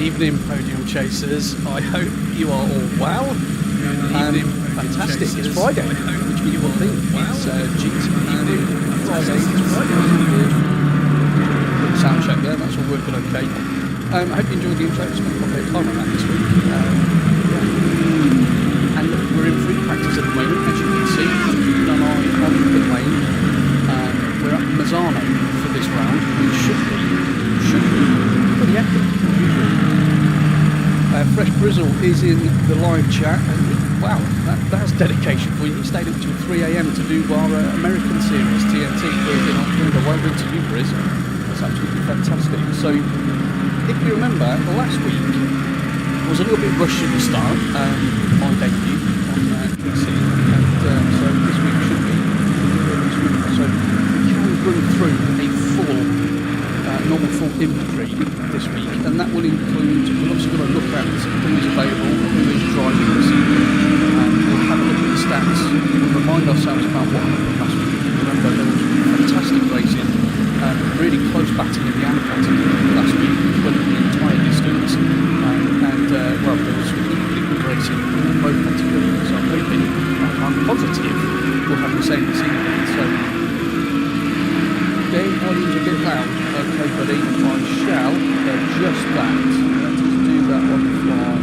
evening, podium chasers. I hope you are all well. Fantastic. It's Friday, which you will think it's GT3 Friday. Good sound check there. That's all working okay. I hope you enjoyed the intro. It's been quite a bit of time on that this week. And we're in free practice at the moment, as you can see. Keeping an eye on the pit lane. We're at Misano for this round, which should be pretty epic. Fresh Brizzle is in the live chat, and wow, that's dedication for you. He stayed up till 3 AM to do our American series, TNT, Thursday night through the well done to you, Briz. That's absolutely fantastic. So, if you remember, last week was a little bit rushed at the start, my debut on PC, and so this week should be really smooth. So, we can run through a full normal full inventory this week, and that will include, we're also going to look at who is available, who is driving this evening, and we'll have a look at the stats. We'll remind ourselves about what happened last week. Remember, there was fantastic racing, really close batting in the AM category last week, winning the entire distance, and well, there was equally good racing in both categories. So I'm hoping, I'm positive, we'll have the same this evening. So, game volume's a bit loud. Okay, buddy, I shall adjust that. Let us do that on the fly.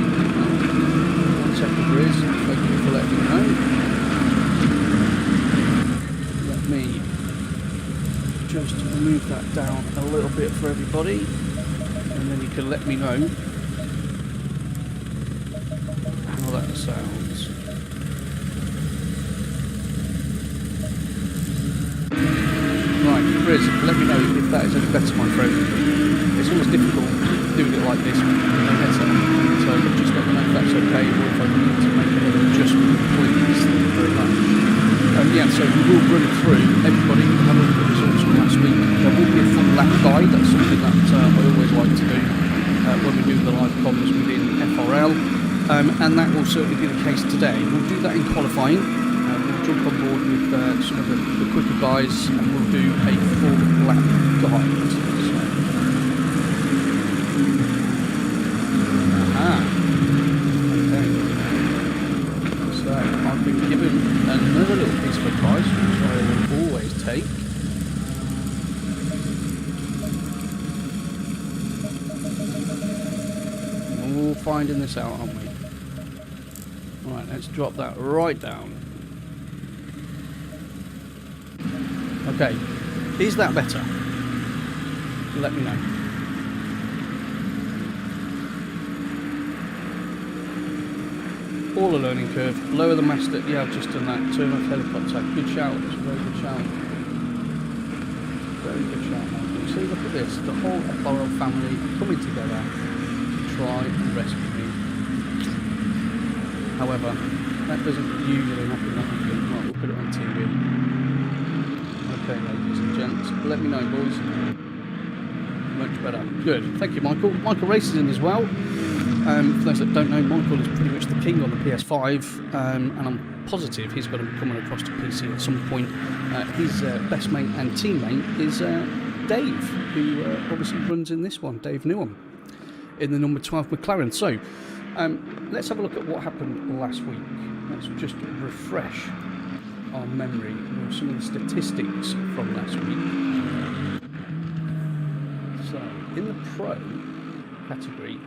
1 second, Riz. Thank you for letting me know. Let me just move that down a little bit for everybody, and then you can let me know how that sounds. Right, Chris, let me know if that is any better, my friend. It's always difficult doing it like this with no headset on, so just let me know if that's okay, or if I need to make another adjustment, please. Thank you very much. Yeah, so we will run through everybody, we'll have a look at the results from last week. There will be a full lap guide, that's something that I always like to do when we do the live comms within FRL, and that will certainly be the case today. We'll do that in qualifying. We'll jump on board with some of the quicker guys, and we'll do a full lap guide. So I've been given another little piece of advice, which I will always take. We're all finding this out, aren't we? Right, let's drop that right down. Okay, is that better? Let me know. All a learning curve. Lower the master. Yeah, I've just done that. Turn off helicopter. Good shout. It's a very good shout. Very good shout, Michael. See, look at this. The whole FRL family coming together to try and rescue me. However, that doesn't usually happen that often. Right, we'll put it on TV. Okay, ladies and gents, let me know, boys. Much better. Good. Thank you, Michael. Michael races in as well. For those that don't know, Michael is pretty much the king on the PS5, and I'm positive he's going to be coming across to PC at some point. His best mate and teammate is Dave, who obviously runs in this one, Dave Newham, in the number 12 McLaren. So, let's have a look at what happened last week. Let's just refresh our memory with some of the statistics from last week. So, in the Pro category,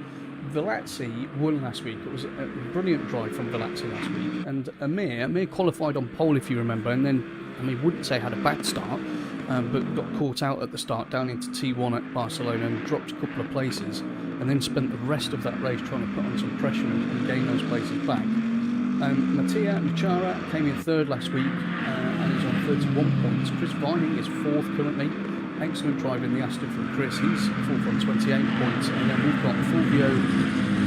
Velazzi won last week. It was a brilliant drive from Velazzi last week, and Amir qualified on pole, if you remember, and then, I mean, wouldn't say had a bad start, but got caught out at the start down into T1 at Barcelona and dropped a couple of places, and then spent the rest of that race trying to put on some pressure and gain those places back. Mattia Michara came in third last week and is on 31 points. Chris Vining is fourth currently. Excellent drive in the Aston from Chris. He's fourth on 28 points. And then we've got Fulvio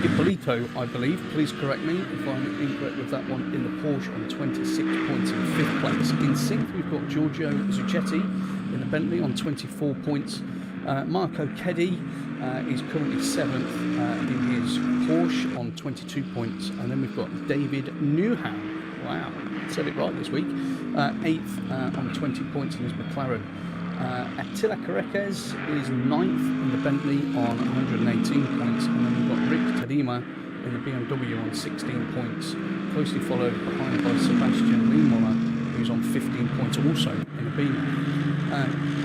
Ippolito, I believe. Please correct me if I'm incorrect with that one, in the Porsche on 26 points in fifth place. In sixth, we've got Giorgio Zucchetti in the Bentley on 24 points. Marco Keddy is currently seventh in his Porsche on 22 points, and then we've got David Newham. Wow, said it right this week. Eighth on 20 points in his McLaren. Attila Careques is 9th in the Bentley on 118 points, and then we've got Rick Tadima in the BMW on 16 points, closely followed behind by Sebastian Riemoller, who's on 15 points also in the Beamer.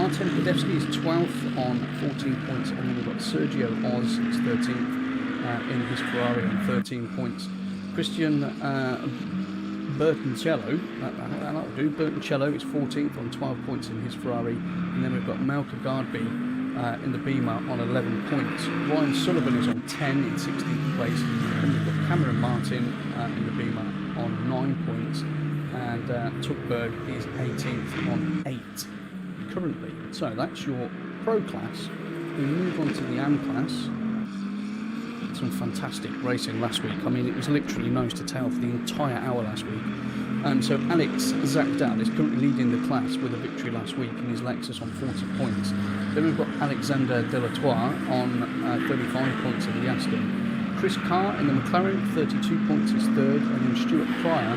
Artem Kadevsky is 12th on 14 points, and then we've got Sergio Oz is 13th in his Ferrari on 13 points. Christian Bertoncello, that'll do. Bertoncello is 14th on 12 points in his Ferrari, and then we've got Malka Gardby in the Beamer on 11 points. Ryan Sullivan is on 10 in 16th place, and we've got Cameron Martin in the Beamer on 9 points, and Tuckberg is 18th on 8 currently. So that's your Pro class. We move on to the AM class. Some fantastic racing last week. I mean, it was literally nose to tail for the entire hour last week. So Alex Zakdal is currently leading the class with a victory last week in his Lexus on 40 points. Then we've got Alexander Delatour on 35 points in the Aston. Chris Carr in the McLaren, 32 points is third, and then Stuart Pryor,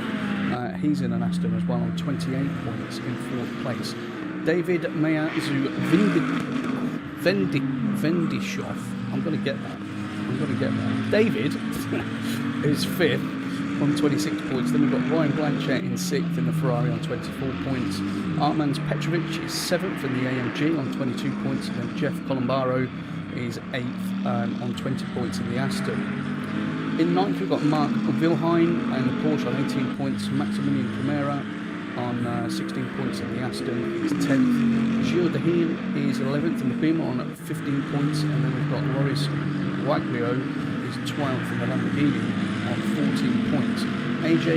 he's in an Aston as well on 28 points in fourth place. David Mayazu Vendishov, I'm going to get that. David is 5th on 26 points. Then we've got Ryan Blanchett in 6th in the Ferrari on 24 points. Armand Petrovic is 7th in the AMG on 22 points. And then Jeff Colombaro is 8th on 20 points in the Aston. In 9th we've got Mark Wilheim and the Porsche on 18 points. Maximilian Camara on 16 points in the Aston is 10th. Gilles Deheen is 11th in the Beamer on 15 points. And then we've got Loris Waglio is 12th in the Lamborghini on 14 points. AJ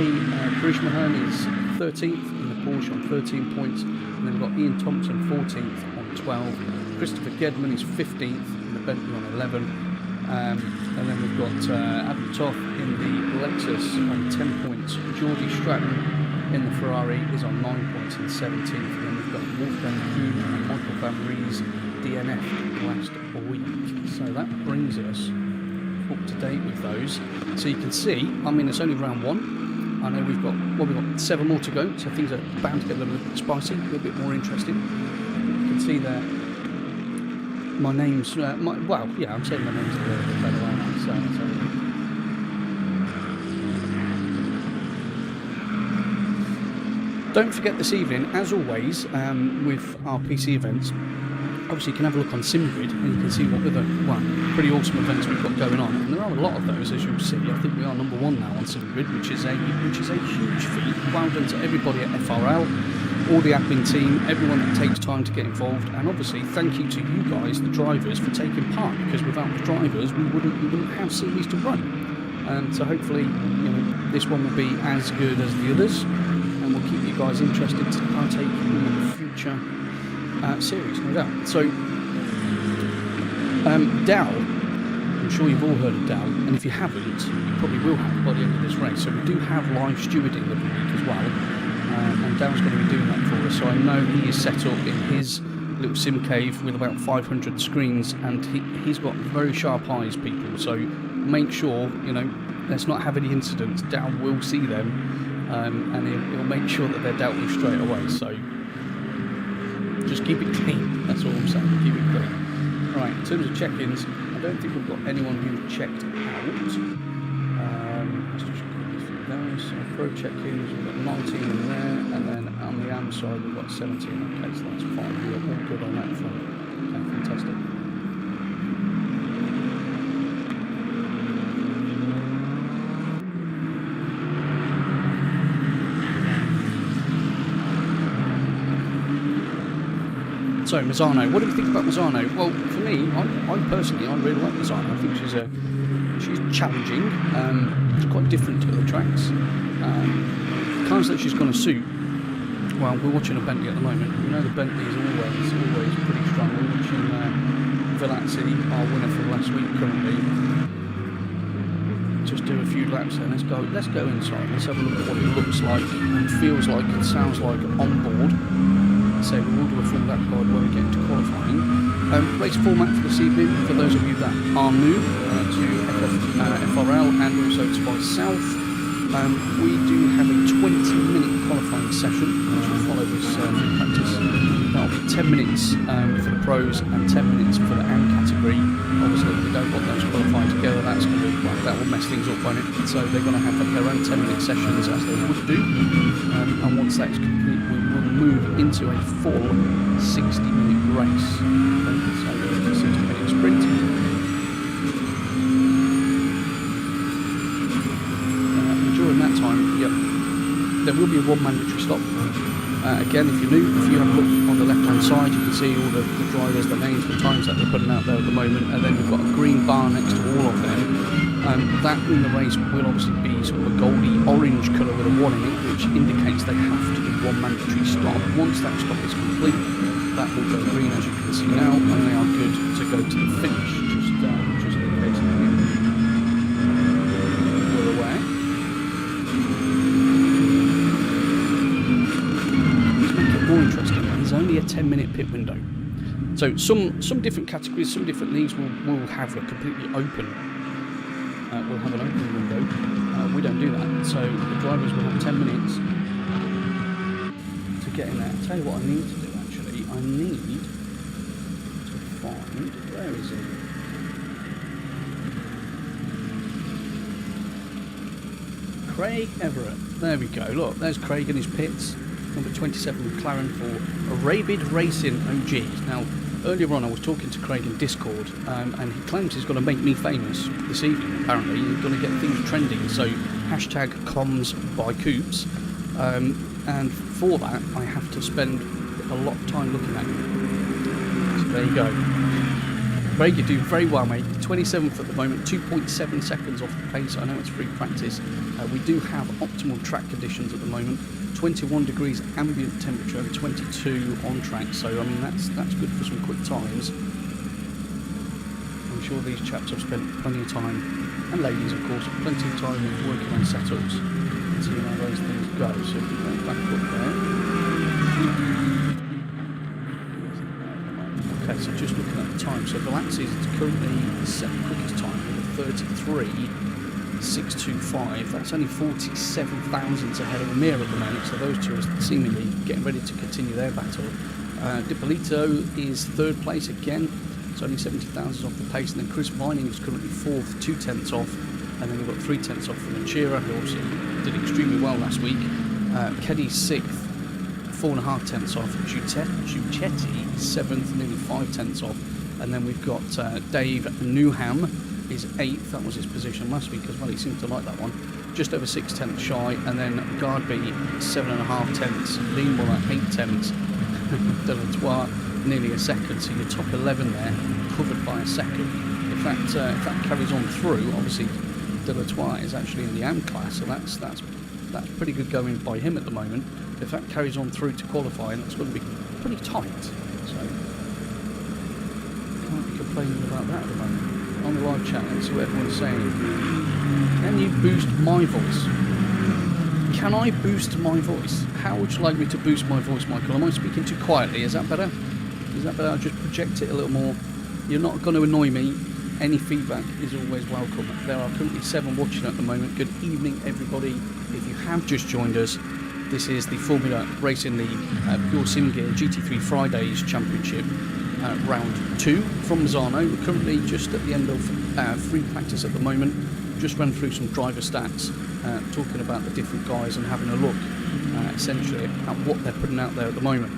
Grishmahan is 13th in the Porsche on 13 points. And then we've got Ian Thompson 14th on 12. Christopher Gedman is 15th in the Bentley on 11. And then we've got Adam Toth in the Lexus on 10 points. Geordie Stratton in the Ferrari is on 9 points and 17th. And then we've got Wolfgang Kuhn and Michael Van Ries DNF last week. So that brings us up to date with those. So you can see, I mean, it's only round 1. I know we've got 7 more to go, so things are bound to get a little bit spicy, a little bit more interesting. You can see there, my name's, I'm saying my name's a little bit better, aren't I? So. Don't forget this evening, as always, with our PC events, obviously you can have a look on Simgear and you can see what other pretty awesome events we've got going on, and there are a lot of those, as you'll see. I think we are number 1 now on Simgear, which is a huge feat. Well done to everybody at FRL, all the admin team, everyone that takes time to get involved, and obviously thank you to you guys, the drivers, for taking part, because without the drivers we wouldn't have series to run. So hopefully, this one will be as good as the others, and we'll keep you guys interested to partake in the future series, no doubt. So, Dow, I'm sure you've all heard of Dow, and if you haven't, you probably will have by the end of this race. So we do have live stewarding every week as well, and Dow's going to be doing that for us. So I know he is set up in his little sim cave with about 500 screens, and he's got very sharp eyes, people. So make sure, let's not have any incidents. Dow will see them, and he'll make sure that they're dealt with straight away. So just keep it clean, that's all I'm saying, keep it clean. Right, in terms of check-ins, I don't think we've got anyone who checked out. Let's just go through those. So pro check-ins, we've got 19 in there, and then on the AM side we've got 17. Okay, so that's fine, we're all good on that front. Okay, fantastic. So Misano, what do you think about Misano? Well, for me, I personally really like Misano. I think she's challenging. She's quite different to other tracks. Cars that she's going to suit. Well, we're watching a Bentley at the moment. We know the Bentley is always pretty strong. We're watching Velazzi, our winner from last week, currently. Just do a few laps there. Let's go inside. Let's have a look at what it looks like and feels like and sounds like on board. So we will do a full lap guide when we get into qualifying. Race format for this evening, for those of you that are new to FRL and also to Spice South, we do have a 20-minute qualifying session which will follow this practice. That'll be 10 10 minutes for the pros and 10 minutes for the AM category. Obviously, we don't want those qualifying together. That's going to, well, that will mess things up, won't it? So they're going to have their own 10-minute sessions as they would do. And once that's complete, we will move into a full 60-minute race. Okay, so a 60-minute sprint. And during that time, yep, there will be one mandatory stop. Again, if you're new, if you have a look on the left-hand side, you can see all the drivers, the names, the times that they're putting out there at the moment, and then you've got a green bar next to all of them. That in the race will obviously be sort of a goldy-orange colour with a 1 in it, which indicates they have to do one mandatory stop. Once that stop is complete, that will go green, as you can see now, and they are good to go to the finish, just in case we're aware. More interesting, there's only a 10-minute pit window. So some different categories, some different leagues will have a completely open, will have an open window. We don't do that, so the drivers will have 10 minutes to get in there. I'll tell you what I need to do actually. I need to find, where is it? Craig Everett. There we go. Look, there's Craig in his pits. Number 27 McLaren for Rabid Racing OG. Now, earlier on I was talking to Craig in Discord, and he claims he's going to make me famous this evening, apparently. He's going to get things trending, so hashtag COMMS by Coops. And for that, I have to spend a lot of time looking at you. So there you go. Craig, you're doing very well, mate. 27th at the moment, 2.7 seconds off the pace. I know it's free practice. We do have optimal track conditions at the moment. 21 degrees ambient temperature, 22 on track, so I mean that's good for some quick times. I'm sure these chaps have spent plenty of time, and ladies of course, plenty of time working on setups and seeing how those things go. So if we go back up there. Okay, so just looking at the time, so Galaxy's is currently the second quickest time with a 33.625. That's only 47 thousandths ahead of Amir at the moment, so those two are seemingly getting ready to continue their battle. Dipolito is third place again, it's only 70 thousandths off the pace, and then Chris Vining is currently fourth, 2 tenths off, and then we've got 3 tenths off from Achira, who obviously did extremely well last week. Keddy's sixth, 4.5 tenths off. Giuchetti 7th, nearly 5 tenths off, and then we've got Dave Newham is 8th. That was his position last week as well. He seemed to like that one. Just over 6 tenths shy, and then Gardby 7.5 tenths, Leanmuller 8 tenths, Delatour nearly a second. So your top 11 there covered by a second. If that carries on through, obviously Delatour is actually in the AM class, so that's pretty good going by him at the moment. If that carries on through to qualifying, that's going to be pretty tight. So can't be complaining about that at the moment. On the live chat, let's see what everyone's saying. Can you boost my voice? Can I boost my voice? How would you like me to boost my voice, Michael? Am I speaking too quietly? Is that better? Is that better? I'll just project it a little more. You're not going to annoy me. Any feedback is always welcome. There are currently 7 watching at the moment. Good evening, everybody. If you have just joined us, this is the Formula Racing League Pure Simgear GT3 Fridays Championship. Round 2 from Misano. We're currently just at the end of free practice at the moment. Just run through some driver stats, talking about the different guys and having a look essentially at what they're putting out there at the moment.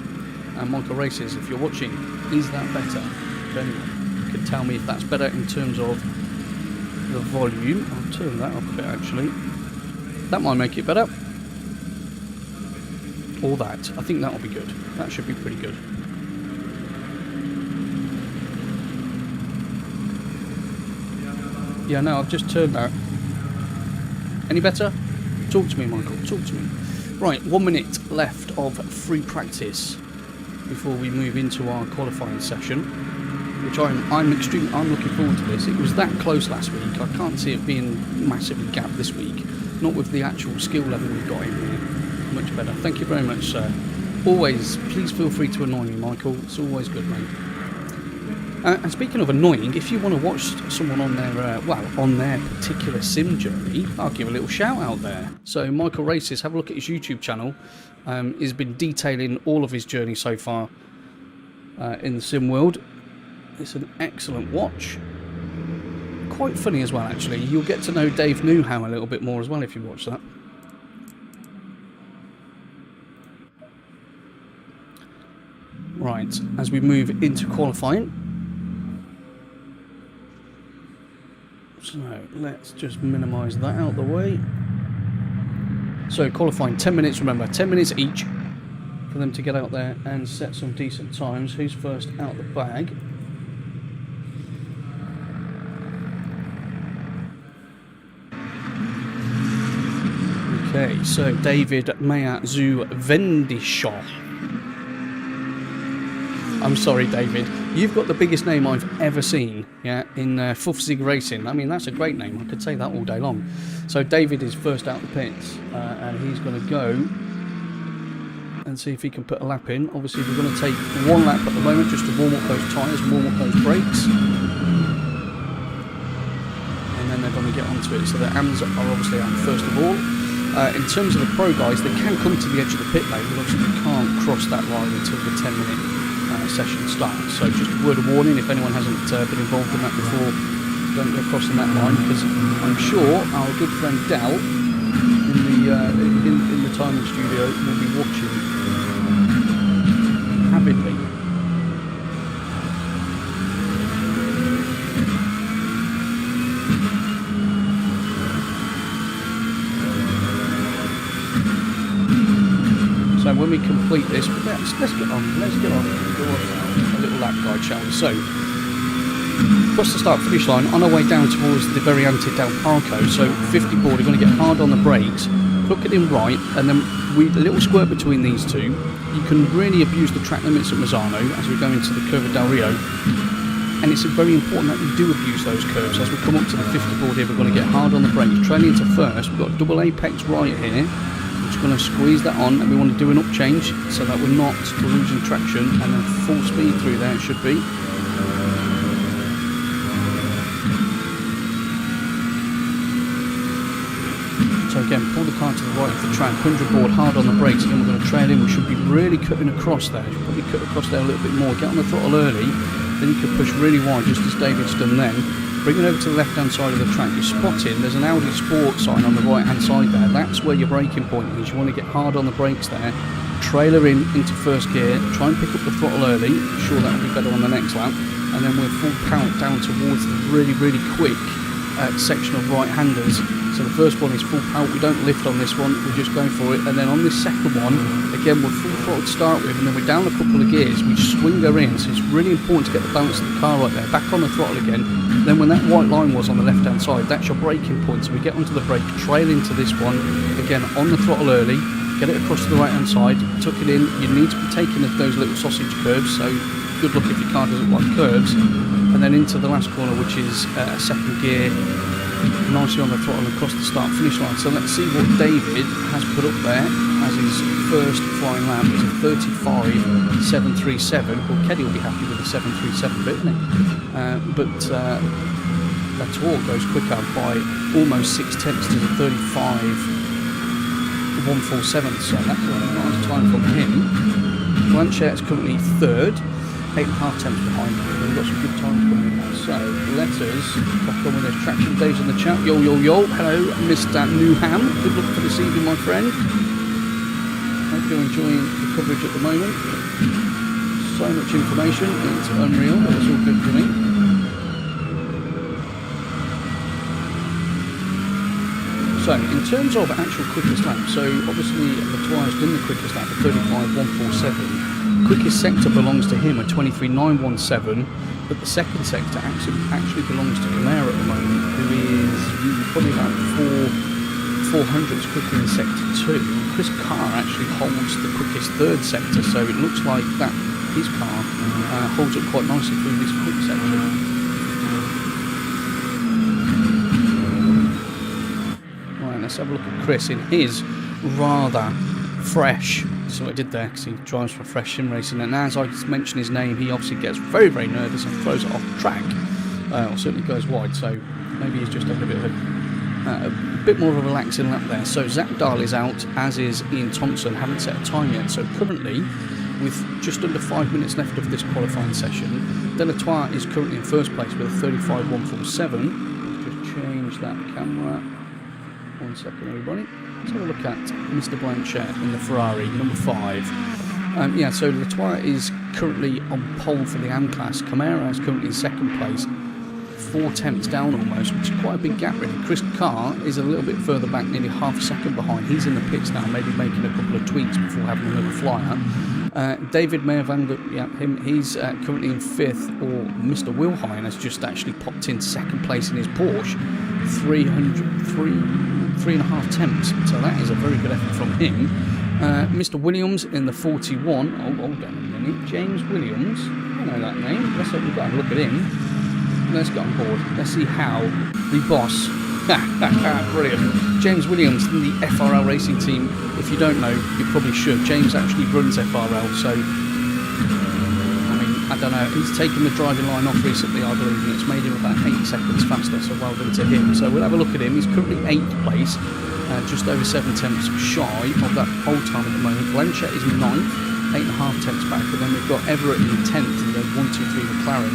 And Michael Races, if you're watching, is that better? If anyone can tell me if that's better in terms of the volume. I'll turn that up a bit actually. That might make it better. Or that. I think that'll be good. That should be pretty good. Yeah, no, I've just turned that. Any better? Talk to me, Michael. Talk to me. Right, 1 minute left of free practice before we move into our qualifying session, which I'm looking forward to this. It was that close last week. I can't see it being massively gapped this week. Not with the actual skill level we've got in here. Much better. Thank you very much, sir. Always, please feel free to annoy me, Michael. It's always good, mate. And speaking of annoying, if you want to watch someone on their on their particular sim journey, I'll give a little shout out there. So Michael Races, have a look at his YouTube channel. He's been detailing all of his journey so far. in the sim world. It's an excellent watch. Quite funny as well, actually. You'll get to know Dave Newham a little bit more as well if you watch that. Right, as we move into qualifying. So let's just minimise that out of the way. So qualifying 10 minutes, remember, 10 minutes each for them to get out there and set some decent times. Who's first out the bag? Okay, so David Mayazu Vendishaw. I'm sorry, David. You've got the biggest name I've ever seen, yeah, in Fufzig Racing. I mean, that's a great name. I could say that all day long. So David is first out the pits, and he's going to go and see if he can put a lap in. Obviously, we're going to take one lap at the moment just to warm up those tyres, warm up those brakes. And then they're going to get onto it. So the AMs are obviously out first of all. In terms of the pro guys, they can come to the edge of the pit lane, but obviously they can't cross that line until the 10-minute session starts. So just a word of warning, if anyone hasn't been involved in that before, don't go crossing that line, because I'm sure our good friend Dal in the timing studio will be watching avidly. So when we complete this, let's get on a little lap guide, shall we? So, across the start-finish line, on our way down towards the Variante del Parco, so 50 board, we're going to get hard on the brakes, hook it in right, and then a little squirt between these two. You can really abuse the track limits at Misano as we go into the Curva del Rio, and it's very important that we do abuse those curves. As we come up to the 50 board here, we're going to get hard on the brakes, trailing into first. We've got double apex right here. Just going to squeeze that on, and we want to do an up change so that we're not losing traction, and then full speed through there it should be. So again, pull the car to the right of the track, 100 board, hard on the brakes, and then we're going to trail in. We should be really cutting across there. You should probably cut across there a little bit more. Get on the throttle early, then you can push really wide, just as David's done then. Bring it over to the left-hand side of the track. You're spotting, there's an Audi Sport sign on the right-hand side there. That's where your braking point is. You want to get hard on the brakes there. Trailer in into first gear. Try and pick up the throttle early. Sure, that will be better on the next lap. And then we're full pout down towards the really, really quick section of right-handers. So the first one is full pout. We don't lift on this one. We just go for it. And then on this second one, again, we're full throttle to start with. And then we're down a couple of gears. We swing her in. So it's really important to get the balance of the car right there. Back on the throttle again. Then when that white line was on the left-hand side, that's your braking point. So we get onto the brake, trail into this one. Again, on the throttle early. Get it across to the right-hand side. Tuck it in. You need to be taking those little sausage curves. So good luck if your car doesn't like curves. And then into the last corner, which is second gear. Nicely on the throttle across the start-finish line. So let's see what David has put up there as his first flying lap. It's a 35.737. Well, Keddy will be happy with the 737 bit, isn't he? But Latour goes quicker by almost 6 tenths to the 35.147. So that's a nice time from him. Blanchet's currently third, 8.5 tenths behind. We've got some good times coming in there. So let us crack on with this. Traction Dave's in the chat. Yo, yo, yo. Hello, Mr. Newham. Good luck for this evening, my friend. Hope you're enjoying the coverage at the moment. So much information. It's unreal, but it's all good for me. So, in terms of actual quickest lap, so obviously Latour has done the quickest lap at 35.147. Quickest sector belongs to him at 23.917, but the second sector actually belongs to Camara at the moment, who is probably about 400s quicker in sector 2. Chris Carr actually holds the quickest third sector, so it looks like that his car holds up quite nicely through this quick section. Let's have a look at Chris in his rather fresh. So I did there because he drives for fresh sim racing, and as I mention his name, he obviously gets very, very nervous and throws it off the track, or certainly goes wide. So maybe he's just having a bit more of a relaxing lap there. So Zach Dahl is out, as is Ian Thompson. Haven't set a time yet. So currently with just under 5 minutes left of this qualifying session. Delatour is currently in first place with a 35.147. Just change that camera. 1 second, everybody. Let's have a look at Mr. Blanchett in the Ferrari, number 5. Yeah, so Latour is currently on pole for the AM class. Camara is currently in second place, 4 tenths down almost, which is quite a big gap really. Chris Carr is a little bit further back, nearly half a second behind. He's in the pits now, maybe making a couple of tweaks before having another flyer. David Mayer van der, yeah, he's currently in 5th, or Mr. Wilhine has just actually popped in second place in his Porsche, 3.5 tenths, so that is a very good effort from him. Mr. Williams in the 41. Oh, hold on a minute. James Williams. I know that name. Let's have a look at him. Let's get on board. Let's see how the boss. Brilliant. James Williams in the FRL racing team. If you don't know, you probably should. James actually runs FRL, so I mean, I don't know. He's taken the driving line off recently, I believe, and it's made him about 8 seconds faster. So well done to him. So we'll have a look at him. He's currently 8th place. Just over 7 tenths shy of that pole time at the moment. Blanchett is 9th, 8.5 tenths back, and then we've got Everett in 10th, and then 1, 2, 3 McLaren,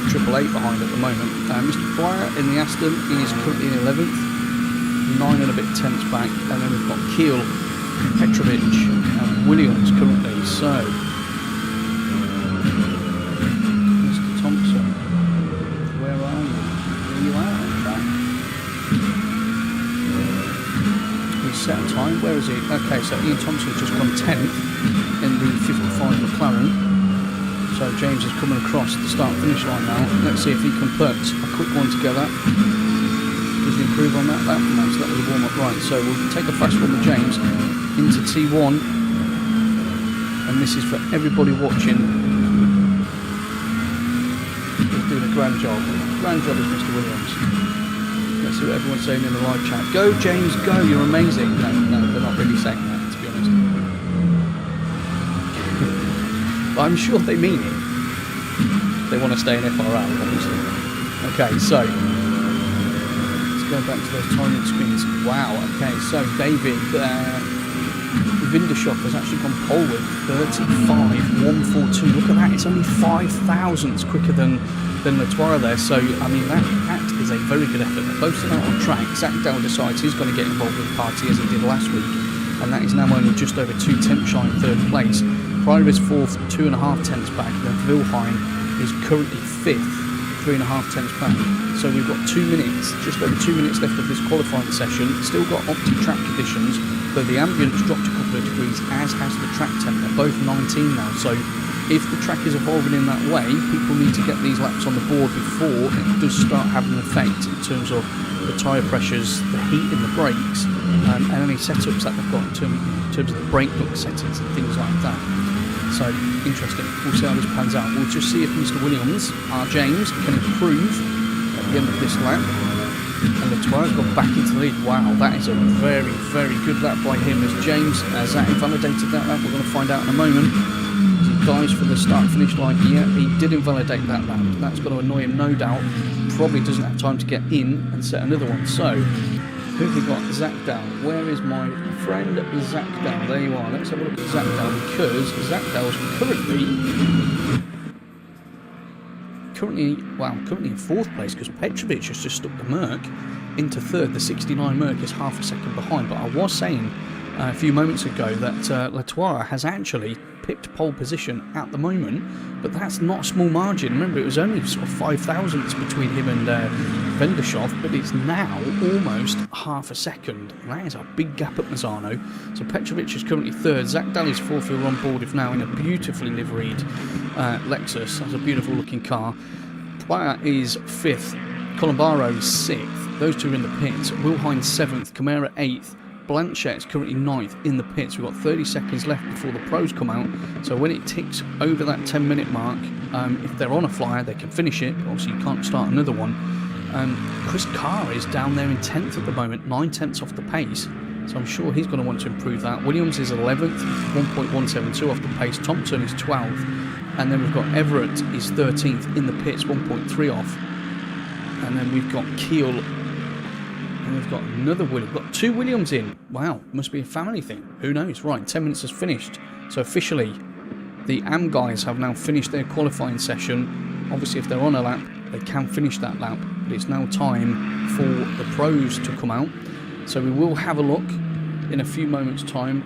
888 behind at the moment. Mr. Fryer in the Aston is currently in 11th, 9 and a bit tenths back, and then we've got Keel, Petrovic, and Williams currently. So, Mr. Thompson, where are you? Are you out on track? Set time, where is he? Okay, so Ian Thompson's just gone 10th in the 55 McLaren. So James is coming across the start-finish line now. Let's see if he can put a quick one together. Does he improve on that? No, so that was a warm-up. Right, so we'll take a fast one with James into T1. And this is for everybody watching. He's doing a grand job. Grand job is Mr. Williams. Let's see what everyone's saying in the live chat. Go, James, go, you're amazing. No, they're not really saying that, to be honest. But I'm sure they mean it. They want to stay in FRL, obviously. Okay, so let's go back to those timing screens. Wow, okay, so David Vindershoff has actually gone pole with 35.142. Look at that, it's only 5 thousandths quicker than Latour there, so I mean that is a very good effort. They're both still out on track. Zach Dell decides he's going to get involved with the party as he did last week, and that is now only just over 2 tenths shy in 3rd place. Pryor is 4th, 2.5 tenths back, then Wilhine is currently 5th, 3.5 tenths back. So we've got 2 minutes, just over 2 minutes left of this qualifying session. Still got optic track conditions, though the ambience dropped a couple of degrees, as has the track temp. They're both 19 now, so if the track is evolving in that way, people need to get these laps on the board before it does start having an effect in terms of the tyre pressures, the heat in the brakes, and any setups that they've got in terms of the brake duct settings and things like that. So, interesting. We'll see how this pans out. We'll just see if Mr. Williams, our James, can improve at the end of this lap. And Latour's gone back into the lead. Wow, that is a very, very good lap by him as James has invalidated that lap. We're going to find out in a moment. Dies for the start-finish line here. He did invalidate that lap. That's going to annoy him, no doubt. Probably doesn't have time to get in and set another one. So, who have we got? Zach Dow. Where is my friend Zach Dow? There you are. Let's have a look at Zach Dow, because Zach Dow's currently in 4th place, because Petrovic has just stuck the Merc into 3rd. The 69 Merc is half a second behind. But I was saying a few moments ago that Latour has actually pipped pole position at the moment, but that's not a small margin. Remember, it was only sort of 5 thousandths between him and Vendershoff, but it's now almost half a second. And that is a big gap at Misano. So Petrovic is currently 3rd. Zach Daly's 4th wheel on board if now in a beautifully liveried Lexus. That's a beautiful looking car. Playa is 5th. Colombaro is 6th. Those two are in the pits. Wilhine 7th. Camara 8th. Blanchett is currently 9th in the pits. We've got 30 seconds left before the pros come out, so when it ticks over that 10-minute mark, if they're on a flyer, they can finish it. Obviously, you can't start another one. Chris Carr is down there in 10th at the moment, 9 tenths off the pace, so I'm sure he's going to want to improve that. Williams is 11th, 1.172 off the pace. Thompson is 12th, and then we've got Everett is 13th in the pits, 1.3 off, and then we've got Keel. And we've got another Williams. We've got 2 Williams in. Wow, must be a family thing. Who knows? Right, 10 minutes has finished. So officially, The AM guys have now finished their qualifying session. Obviously, if they're on a lap, they can finish that lap. But it's now time for the pros to come out. So we will have a look in a few moments' time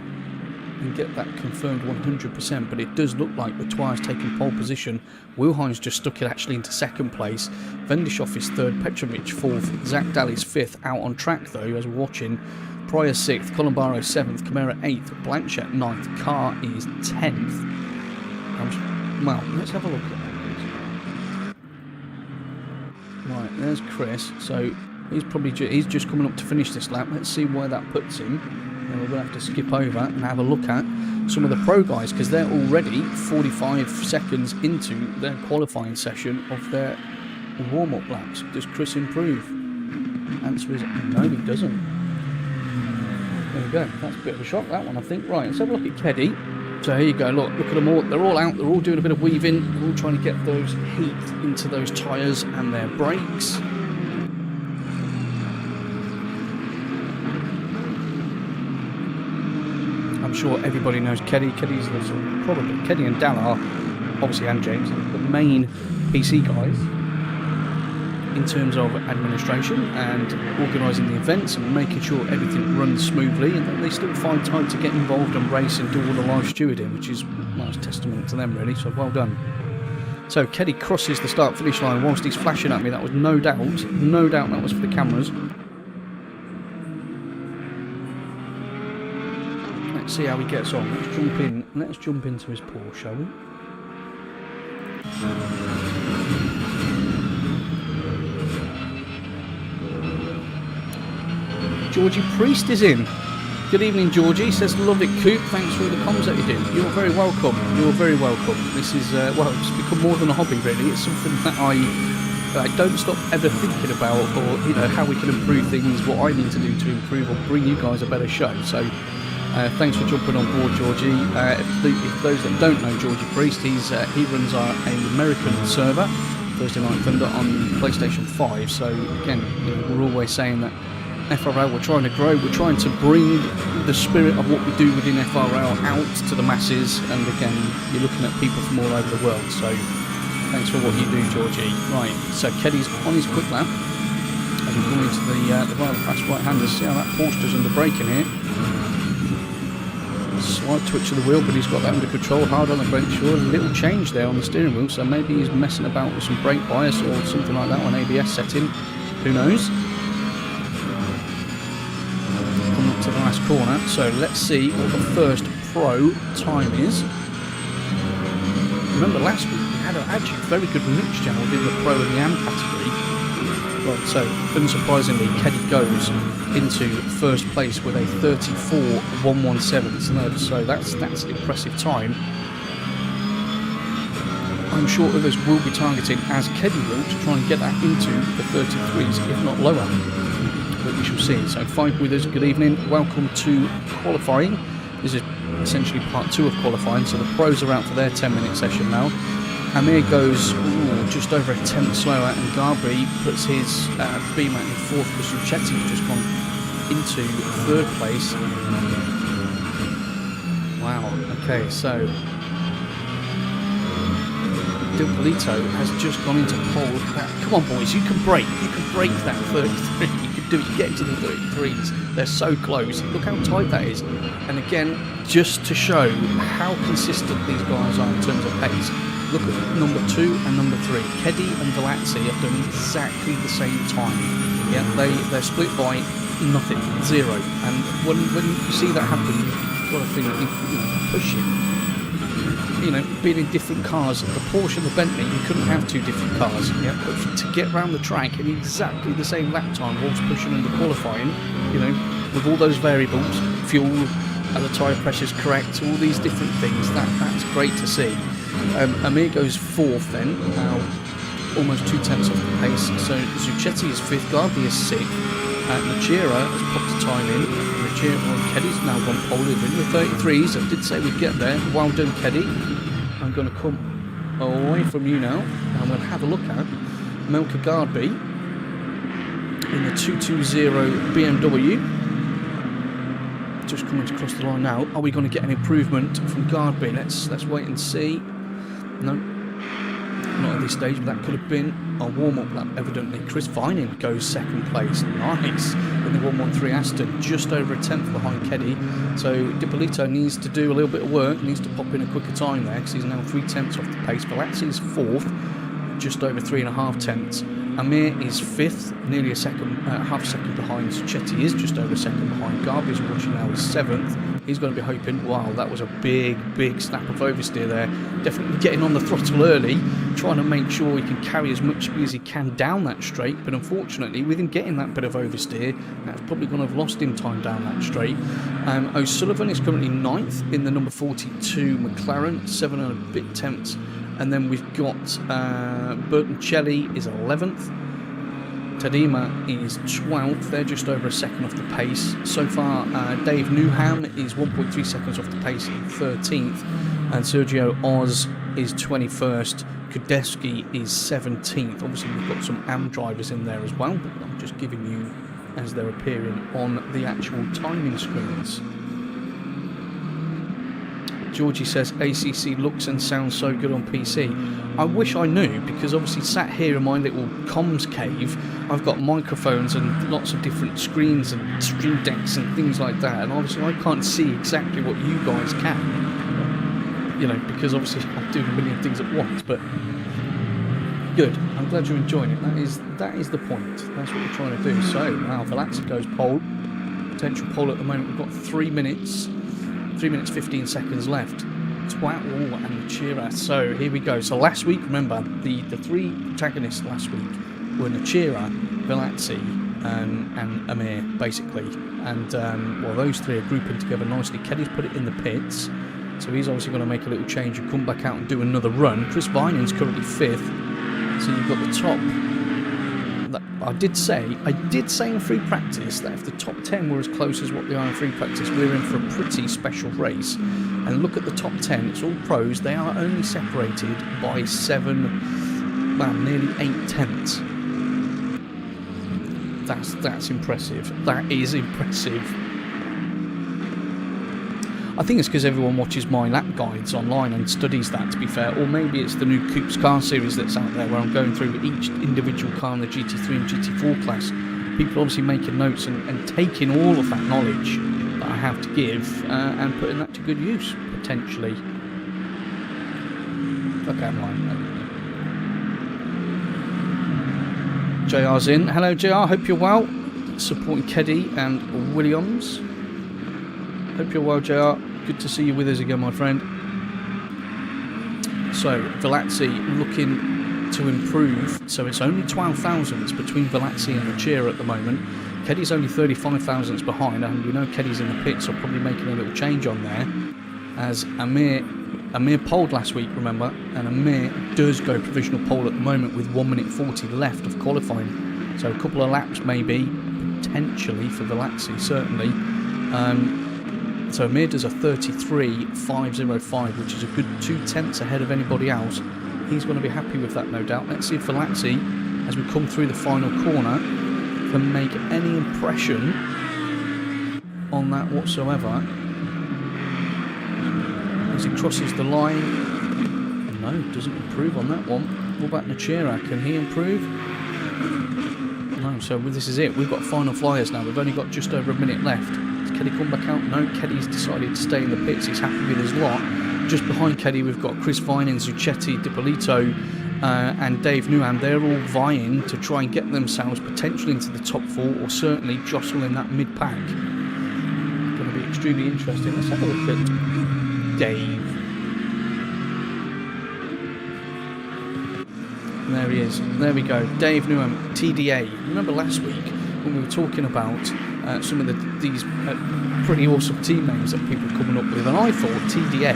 and get that confirmed 100%. But it does look like Latour's taking pole position. Wilhein's just stuck it actually into second place. Vendishoff is third, Petrovic fourth, Zach Daly's fifth. Out on track though, as we're watching. Pryor 6th, Columbaro 7th, Camara 8th, Blanchett 9th, Carr is 10th. Well, let's have a look at that. Right, there's Chris. So he's just coming up to finish this lap. Let's see where that puts him. And we're going to have to skip over and have a look at some of the pro guys because they're already 45 seconds into their qualifying session of their warm-up laps. Does Chris improve? Answer is no, he doesn't. There we go. That's a bit of a shock, that one, I think. Right, let's have a look at Keddy. So here you go. Look at them all. They're all out. They're all doing a bit of weaving. They're all trying to get those heat into those tyres and their brakes. I'm sure everybody knows Keddy. Keddy's probably Keddy and Dal are obviously, and James, the main PC guys in terms of administration and organising the events and making sure everything runs smoothly, and then they still find time to get involved and race and do all the live stewarding, which is well, it's testament to them really, so well done. So Keddy crosses the start finish line whilst he's flashing at me. That was no doubt that was for the cameras. Let's see how he gets on. Let's jump into his Porsche, shall we? Georgie Priest is in. Good evening, Georgie. Says, love it, Coop. Thanks for all the comms that you do. You're very welcome. You're very welcome. This is, well, it's become more than a hobby, really. It's something that I don't stop ever thinking about, or, you know, how we can improve things, what I need to do to improve or bring you guys a better show. So, thanks for jumping on board, Georgie. If those that don't know Georgie Priest, he runs an American server, Thursday Night Thunder, on PlayStation 5. So, again, you know, we're always saying that FRL, we're trying to grow, we're trying to bring the spirit of what we do within FRL out to the masses, and again, you're looking at people from all over the world, so thanks for what you do, Georgie. Right, so Keddy's on his quick lap, as we go into the rather fast right-handers. See how that Porsche does under braking here. Slight twitch of the wheel, but he's got that under control, hard on the brake, sure. A little change there on the steering wheel, so maybe he's messing about with some brake bias or something like that on ABS setting, who knows. To the last corner, so let's see what the first pro time is. Remember last week we had actually a very good mixture within the pro and the AM category. Right, so unsurprisingly, Keddy goes into first place with a 34.117. So that's an impressive time. I'm sure others will be targeting, as Keddy will, to try and get that into the 33s, if not lower. But we shall see. So 5 with us, good evening, welcome to qualifying. This is essentially part 2 of qualifying, so the pros are out for their 10-minute session now. Amir goes just over a tenth slower, and Garbri puts his beam out in 4th because Uchetti's just gone into 3rd place. Wow, okay, so Dilpolito has just gone into pole. Come on, boys, you can break that 33. Do it, you get into the 33s, they're so close, look how tight that is. And again, just to show how consistent these guys are in terms of pace, look at number 2 and number 3. Keddy and Velazzi have done exactly the same time. Yeah, they're split by nothing, 0. And when you see that happen, you've got to think, pushing. You know, being in different cars, the Porsche and the Bentley, you couldn't have 2 different cars. Yeah, but to get around the track in exactly the same lap time whilst pushing under qualifying, you know, with all those variables, fuel, and the tyre pressure's correct, all these different things, that's great to see. Amir goes 4th then, almost 2 tenths off the pace. So Zucchetti is 5th, Garbi is 6th, Machira has popped a time in. Keddy's now gone pole in the 33s. I did say we'd get there. Well done, Keddy. I'm going to come away from you now, and I'm going to have a look at Melka Gardby in the 220 BMW. just coming across the line now. Are we going to get an improvement from Gardby? Let's wait and see. No, not at this stage, but that could have been a warm-up lap, evidently. Chris Vining goes second place. Nice. In the 113 Aston, just over a tenth behind Keddy. So Dipolito needs to do a little bit of work, needs to pop in a quicker time there, because he's now 3 tenths off the pace. Velazzi's fourth, just over 3.5 tenths. Amir is fifth, nearly a second, half a second behind. Chetty is just over a second behind. Garby's watching now is seventh. He's going to be hoping, wow, that was a big snap of oversteer there. Definitely getting on the throttle early, trying to make sure he can carry as much speed as he can down that straight. But unfortunately, with him getting that bit of oversteer, that's probably going to have lost him time down that straight. O'Sullivan is currently 9th in the number 42 McLaren, 7 and a bit tenths. And then we've got Bertoncelli is 11th. Tadima is 12th. They're just over a second off the pace. So far, Dave Newham is 1.3 seconds off the pace in 13th. And Sergio Oz is 21st. Kudeski is 17th. Obviously, we've got some AM drivers in there as well, but I'm just giving you as they're appearing on the actual timing screens. Georgie says ACC looks and sounds so good on PC. I wish I knew, because obviously sat here in my little comms cave, I've got microphones and lots of different screens and stream decks and things like that, and obviously I can't see exactly what you guys can, you know, because obviously I'm doing a million things at once. But good, I'm glad you're enjoying it. That is the point. That's what we're trying to do. So now Velazzi goes pole, potential pole at the moment. We've got 3 minutes 15 seconds left. Twattle and Nachira. So here we go. So last week, remember, the three protagonists last week were Nachira, Velazzi, and Amir, basically. And well, those three are grouping together nicely. Keddy's put it in the pits, so he's obviously going to make a little change and come back out and do another run. Chris Vining's currently 5th. So you've got the top. I did say in free practice that if the top 10 were as close as what they are in free practice, we're in for a pretty special race. And look at the top 10, it's all pros. They are only separated by 7, well, nearly 8 tenths. That's impressive. That is impressive. I think it's because everyone watches my lap guides online and studies that, to be fair. Or maybe it's the new COMMS car series that's out there, where I'm going through each individual car in the GT3 and GT4 class. People obviously making notes and taking all of that knowledge that I have to give and putting that to good use, potentially. Okay, I'm lying. JR's in. Hello, JR. Hope you're well. Supporting Keddy and Williams. Hope you're well, JR. Good to see you with us again, my friend. So, Velazzi looking to improve. So it's only 12 thousandths between Velazzi and Nachira at the moment. Keddy's only 35 thousandths behind, and we know Keddy's in the pits, so probably making a little change on there. As Amir poled last week, remember, and Amir does go provisional pole at the moment with 1 minute 40 left of qualifying. So a couple of laps maybe, potentially for Velazzi, certainly. So Amir does a 33.505, which is a good 2 tenths ahead of anybody else. He's going to be happy with that, no doubt. Let's see if Velazzi, as we come through the final corner, can make any impression on that whatsoever. As he crosses the line, no, doesn't improve on that one. What about Nachira? Can he improve? No, so this is it. We've got final flyers now. We've only got just over a minute left. Does Keddy come back out? No, Keddy's decided to stay in the pits. He's happy with his lot. Just behind Keddy, we've got Chris Vining, Zucchetti, Dipolito, and Dave Newham. They're all vying to try and get themselves potentially into the top 4, or certainly jostle in that mid-pack. Going to be extremely interesting. Let's have a look at Dave. There he is. There we go. Dave Newham, TDA. Remember last week when we were talking about some of these pretty awesome team names that people are coming up with, and I thought TDA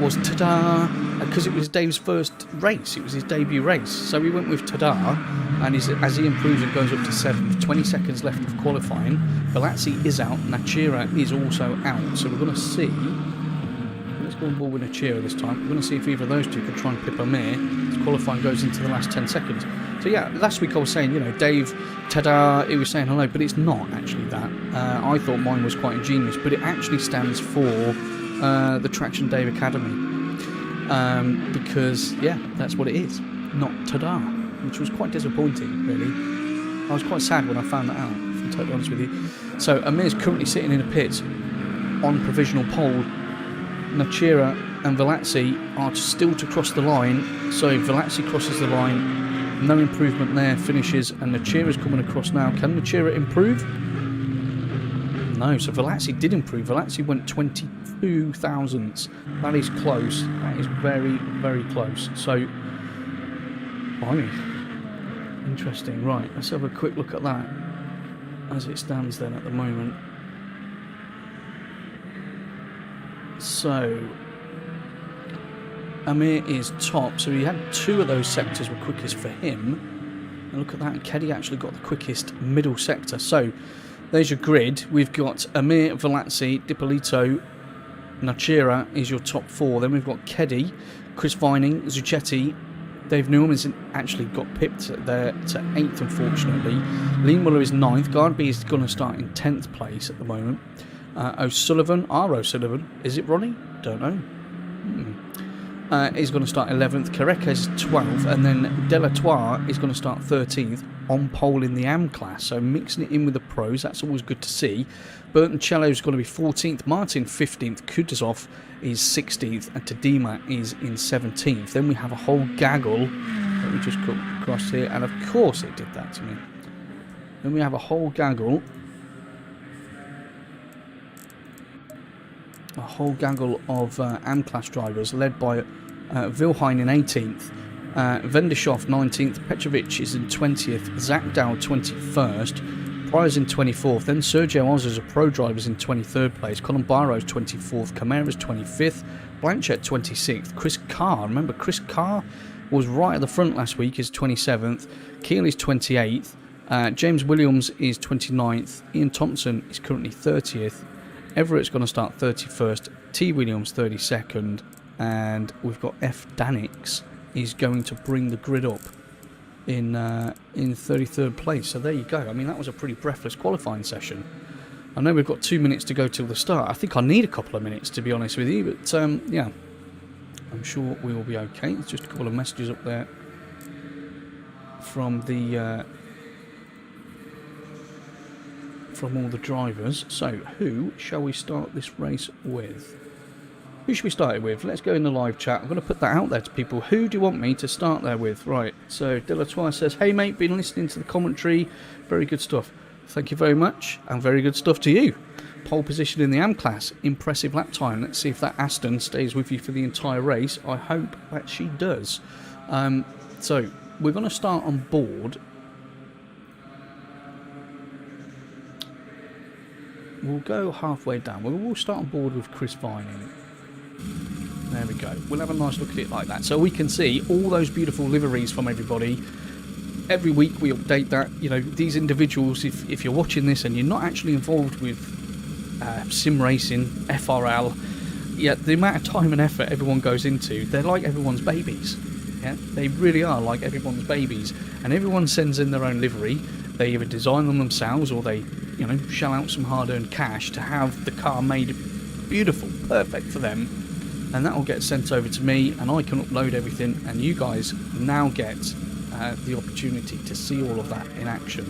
was Tada, because it was Dave's first race. It was his debut race. So we went with Tada, and as he improves and goes up to 7th, 20 seconds left of qualifying. Velazzi is out. Nachira is also out. So we're going to see let's go on board with Nachira this time. We're going to see if either of those two can try and pip Amir as qualifying goes into the last 10 seconds. So yeah, last week I was saying, you know, Dave, ta-da, he was saying hello, but it's not actually that. I thought mine was quite ingenious, but it actually stands for the Traction Dave Academy. Because, yeah, that's what it is. Not ta-da, which was quite disappointing, really. I was quite sad when I found that out, if I'm totally honest with you. So Amir's currently sitting in a pit on provisional pole. Nachira and Velazzi are still to cross the line. So Velazzi crosses the line. No improvement there, finishes, and Nachira's coming across now. Can Nachira improve? No, so Velazzi did improve. Velazzi went 22 thousandths. That is close. That is very, very close. So, blimey. Interesting. Right, let's have a quick look at that as it stands then at the moment. So, Amir is top, so he had 2 of those sectors were quickest for him. And look at that, Keddy actually got the quickest middle sector. So there's your grid. We've got Amir, Velazzi, Dipolito, Nachira is your top 4. Then we've got Keddy, Chris Vining, Zucchetti. Dave Newham has actually got pipped there to 8th, unfortunately. Lee Muller is 9th. Gardby is going to start in 10th place at the moment. O'Sullivan, O'Sullivan, is it Ronnie? Don't know. Is going to start 11th. Carreca is 12th, and then Delatour is going to start 13th on pole in the AM class. So mixing it in with the pros, that's always good to see. Bertoncello is going to be 14th, Martin 15th, Kutuzov is 16th, and Tadima is in 17th. Then we have a whole gaggle. Let me just come across here, and of course it did that to me. Then we have a whole gaggle. A whole gaggle of AM class drivers led by Vilhein in 18th, Vendishoff 19th, Petrovic is in 20th, Zakdow 21st, Pryor's in 24th, then Sergio Oz as a pro driver is in 23rd place, Colin Barrow's 24th, Camara's 25th, Blanchett 26th, Chris Carr, remember Chris Carr was right at the front last week, is 27th, Keel is 28th, James Williams is 29th, Ian Thompson is currently 30th, Everett's going to start 31st, T. Williams 32nd, and we've got F. Danix is going to bring the grid up in 33rd place. So there you go. I mean, that was a pretty breathless qualifying session. I know we've got 2 minutes to go till the start. I think I need a couple of minutes, to be honest with you, but yeah, I'm sure we will be okay. There's just a couple of messages up there from the from all the drivers. So who shall we start this race with? Who should we start it with? Let's go in the live chat. I'm going to put that out there to people. Who do you want me to start there with? Right, so Delatour says, hey mate, been listening to the commentary. Very good stuff. Thank you very much, and very good stuff to you. Pole position in the AM class. Impressive lap time. Let's see if that Aston stays with you for the entire race. I hope that she does. So we're going to start on board. We'll go halfway down. We'll start on board with Chris Vining. There we go. We'll have a nice look at it like that. So we can see all those beautiful liveries from everybody. Every week we update that. You know, these individuals, if you're watching this and you're not actually involved with sim racing, FRL, yeah, the amount of time and effort everyone goes into, they're like everyone's babies. Yeah, they really are like everyone's babies. And everyone sends in their own livery. They either design them themselves or they, you know, shell out some hard-earned cash to have the car made beautiful, perfect for them, and that will get sent over to me, and I can upload everything, and you guys now get the opportunity to see all of that in action.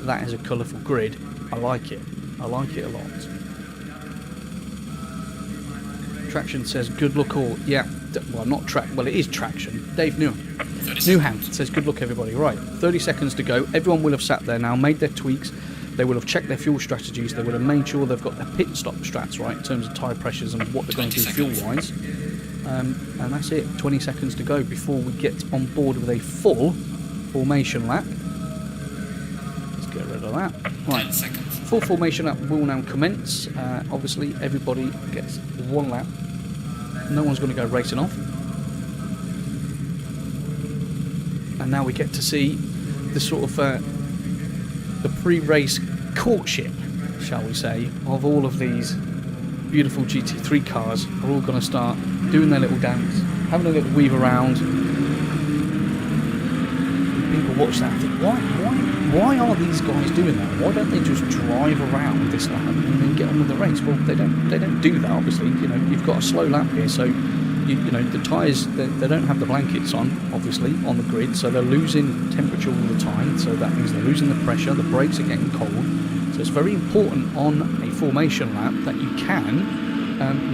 That is a colourful grid. I like it. I like it a lot. Traction says, good luck all. Yeah, well, not track. Well, it is Traction. Dave Newham says, good luck everybody. Right, 30 seconds to go. Everyone will have sat there now, made their tweaks. They will have checked their fuel strategies. They will have made sure they've got their pit stop strats right in terms of tyre pressures and what they're going to do fuel-wise. And that's it. 20 seconds to go before we get on board with a full formation lap. Let's get rid of that. Right, full formation lap will now commence. Obviously, everybody gets one lap. No one's going to go racing off. And now we get to see the sort of the pre-race courtship, shall we say, of all of these beautiful GT3 cars are all going to start doing their little dance, having a little weave around. People watch that and think, why are these guys doing that? Why don't they just drive around this lap and then get on with the race? Well, they don't do that, obviously. You know, you've got a slow lap here, so you know the tyres, they don't have the blankets on, obviously, on the grid, so they're losing temperature all the time, so that means they're losing the pressure, the brakes are getting cold. So it's very important on a formation lap that you can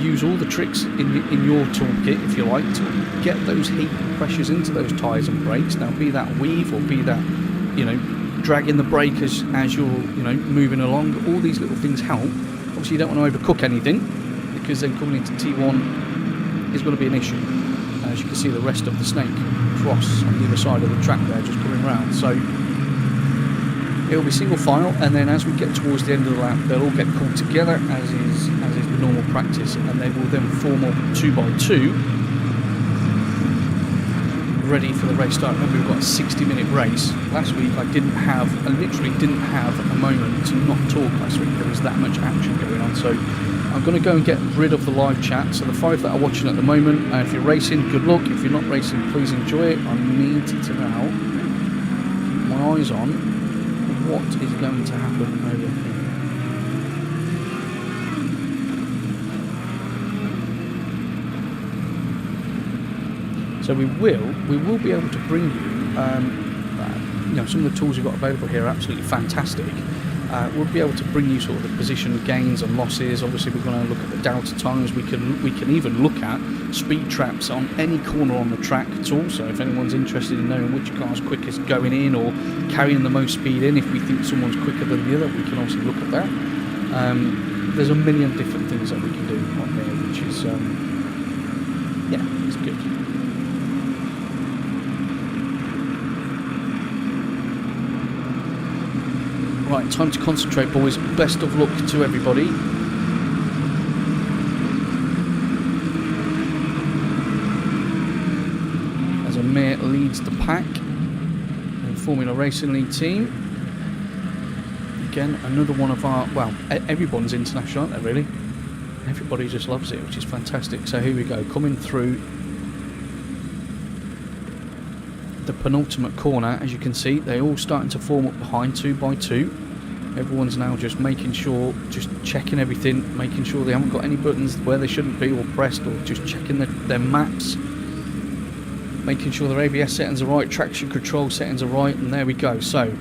use all the tricks in your toolkit, if you like, to get those heat pressures into those tyres and brakes. Now, be that weave or be that, you know, dragging the brake as you're, you know, moving along. All these little things help. Obviously, you don't want to overcook anything, because then coming into T1 is going to be an issue. As you can see, the rest of the snake cross on the other side of the track there, just coming round. So it'll be single file, and then as we get towards the end of the lap, they'll all get called together as is normal practice, and they will then form up 2 by 2, ready for the race start. Remember, we've got a 60-minute race. Last week I literally didn't have a moment to not talk last week. There was that much action going on. So I'm going to go and get rid of the live chat. So the 5 that are watching at the moment, if you're racing, good luck. If you're not racing, please enjoy it. I need to now keep my eyes on what is going to happen over here. So we will be able to bring you, you know, some of the tools we've got available here are absolutely fantastic. We'll be able to bring you sort of the position gains and losses. Obviously, we're going to look at the delta times. We can even look at speed traps on any corner on the track at all. So if anyone's interested in knowing which car's quickest going in or carrying the most speed in, if we think someone's quicker than the other, we can obviously look at that. There's a million different things that we can do on there, which is yeah, it's good. Right, time to concentrate, boys. Best of luck to everybody. As Amir leads the pack in Formula Racing League team. Again, another one of our, well, everyone's international, aren't they, really? Everybody just loves it, which is fantastic. So here we go, coming through the penultimate corner. As you can see, they're all starting to form up behind 2 by 2. Everyone's now just making sure, just checking everything, making sure they haven't got any buttons where they shouldn't be or pressed, or just checking their maps, making sure their ABS settings are right, traction control settings are right, and there we go. So,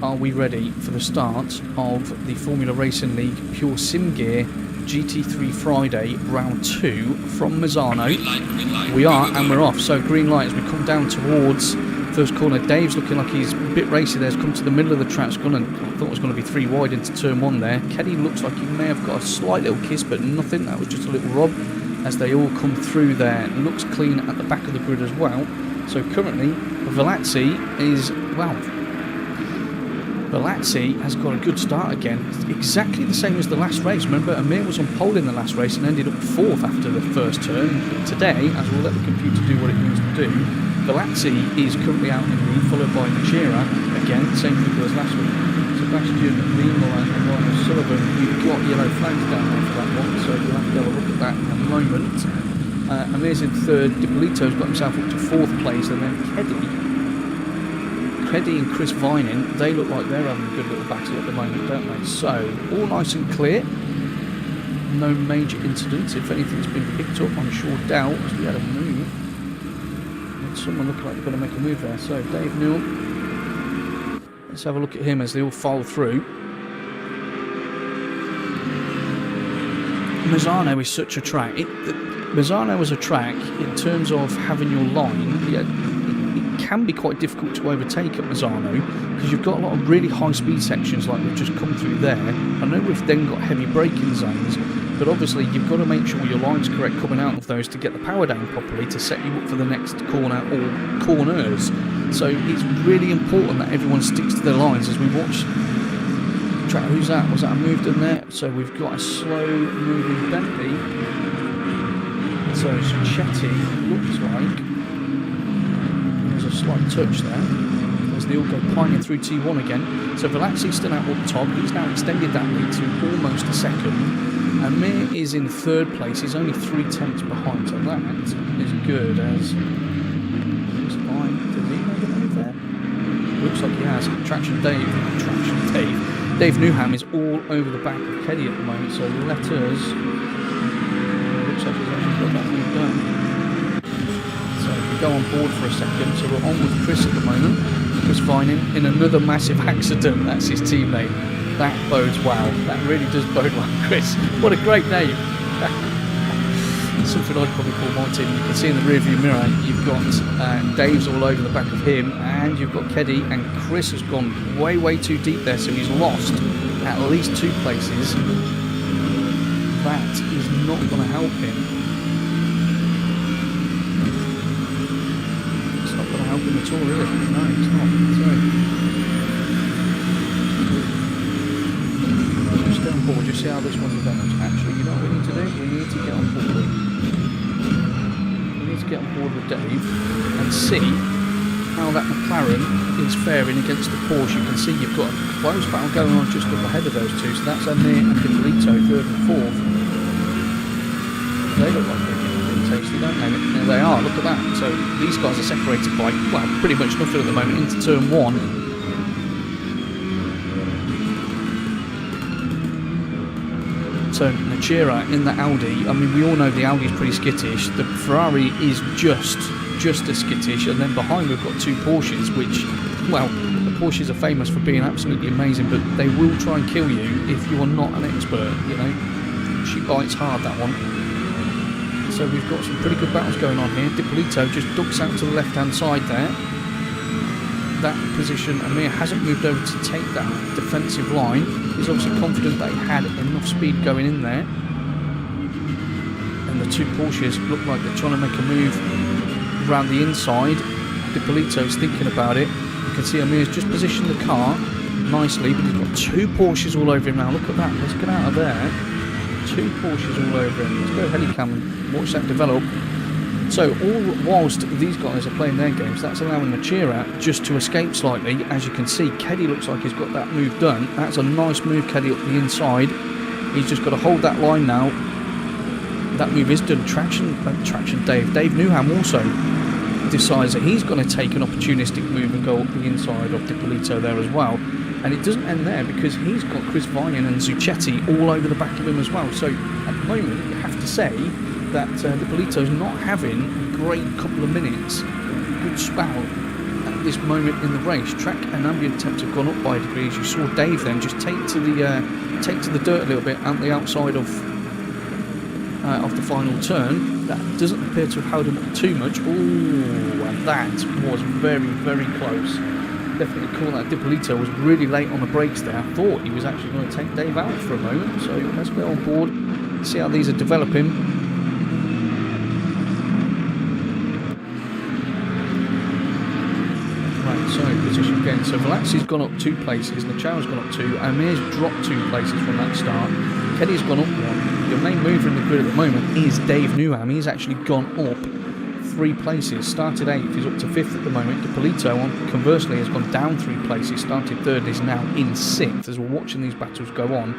are we ready for the start of the Formula Racing League Pure Simgear GT3 Friday round 2 from Misano? Green light, we are, and we're off. So green light as we come down towards first corner. Dave's looking like he's a bit racy there. He's come to the middle of the track. I thought it was going to be 3 wide into turn 1 there. Kenny looks like he may have got a slight little kiss, but nothing. That was just a little rub as they all come through there. Looks clean at the back of the grid as well. So currently, Velazzi is, well, Velazzi has got a good start again. It's exactly the same as the last race. Remember, Amir was on pole in the last race and ended up 4th after the first turn. But today, as we'll let the computer do what it needs to do, Velazzi is currently out in the lead, followed by Machira. Again, same figure as last week. Sebastian Lima and Ryan Sullivan, we've got yellow flags down there for that one, so we'll have to have a look at that in a moment. Amir's in 3rd, Dipolito's got himself up to 4th place, and then Keddy and Chris Vining, they look like they're having a good little battle at the moment, don't they? So, all nice and clear. No major incidents. If anything's been picked up, I'm sure doubt, as we had a move. Someone looking like they're going to make a move there. So, Dave Newell. Let's have a look at him as they all file through. Misano is such a track. Misano is a track, in terms of having your line, it can be quite difficult to overtake at Misano, because you've got a lot of really high speed sections like we've just come through there. I know we've then got heavy braking zones, but obviously you've got to make sure your line's correct coming out of those to get the power down properly to set you up for the next corner or corners. So it's really important that everyone sticks to their lines as we watch. Who's that? Was that a move done there? So we've got a slow moving Bentley. So Chetty looks like there's a slight touch there as they all go pining through T1 again. So Velazzi's still out up top. He's now extended that lead to almost a second. Amir is in 3rd place. He's only 3/10 behind, so that is good. As looks fine. Did he make a move there? Looks like he has. Traction Dave. Dave Newham is all over the back of Keddy at the moment. So let us. Looks like he's actually got that move done. So if we go on board for a second, so we're on with Chris at the moment. Chris Vining in another massive accident. That's his teammate. That bodes well. That really does bode well, Chris. What a great name. Something I'd probably call my team. You can see in the rearview mirror, you've got Dave's all over the back of him, and you've got Keddy, and Chris has gone way, way too deep there, so he's lost at least 2 places. That is not going to help him. It's not going to help him at all, is it? No, it's not. Sorry. Stay on board, just see how this one develops. Actually, you know what we need to do? We need to get on board. We need to get on board with Dave and see how that McLaren is faring against the Porsche. You can see you've got a close battle going on just up ahead of those two. So that's Amir and Hippolito, 3rd and 4th. They look like they're getting really tasty, don't they? There they are, look at that. So these guys are separated by, well, pretty much nothing at the moment into turn 1. So Nachira in the Audi, I mean we all know the Audi is pretty skittish, the Ferrari is just as skittish, and then behind we've got 2 Porsches which, well, the Porsches are famous for being absolutely amazing, but they will try and kill you if you are not an expert, you know. She bites hard, that one. So we've got some pretty good battles going on here. Hippolito just ducks out to the left hand side there. That position, Amir hasn't moved over to take that defensive line. He's obviously confident that he had enough speed going in there. And the 2 Porsches look like they're trying to make a move around the inside. Hippolito's thinking about it. You can see Amir's just positioned the car nicely, but he's got 2 Porsches all over him now. Look at that, let's get out of there. 2 Porsches all over him. Let's go helicam and watch that develop. So all whilst these guys are playing their games, that's allowing Nachira just to escape slightly. As you can see, Keddy looks like he's got that move done. That's a nice move, Keddy, up the inside. He's just got to hold that line now. That move is done. Traction Dave. Dave Newham also decides that he's going to take an opportunistic move and go up the inside of Hippolito there as well. And it doesn't end there, because he's got Chris Vining and Zucchetti all over the back of him as well. So at the moment, you have to say that Hippolito's not having a great couple of minutes, good spout at this moment in the race. Track and ambient temps have gone up by a degree, as you saw Dave then just take to the dirt a little bit at the outside of the final turn. That doesn't appear to have held him up too much. Ooh, and that was very, very close. Definitely call that Hippolito was really late on the brakes there. I thought he was actually going to take Dave out for a moment. So let's go on board, see how these are developing. So position again. So Velazzi's gone up 2 places, Nachara's gone up 2, Amir's dropped 2 places from that start. Keddy's gone up 1. Your main mover in the grid at the moment is Dave Newham. He's actually gone up 3 places. Started 8th, he's up to 5th at the moment. Hippolito, conversely, has gone down 3 places. Started 3rd, is now in 6th as we're watching these battles go on.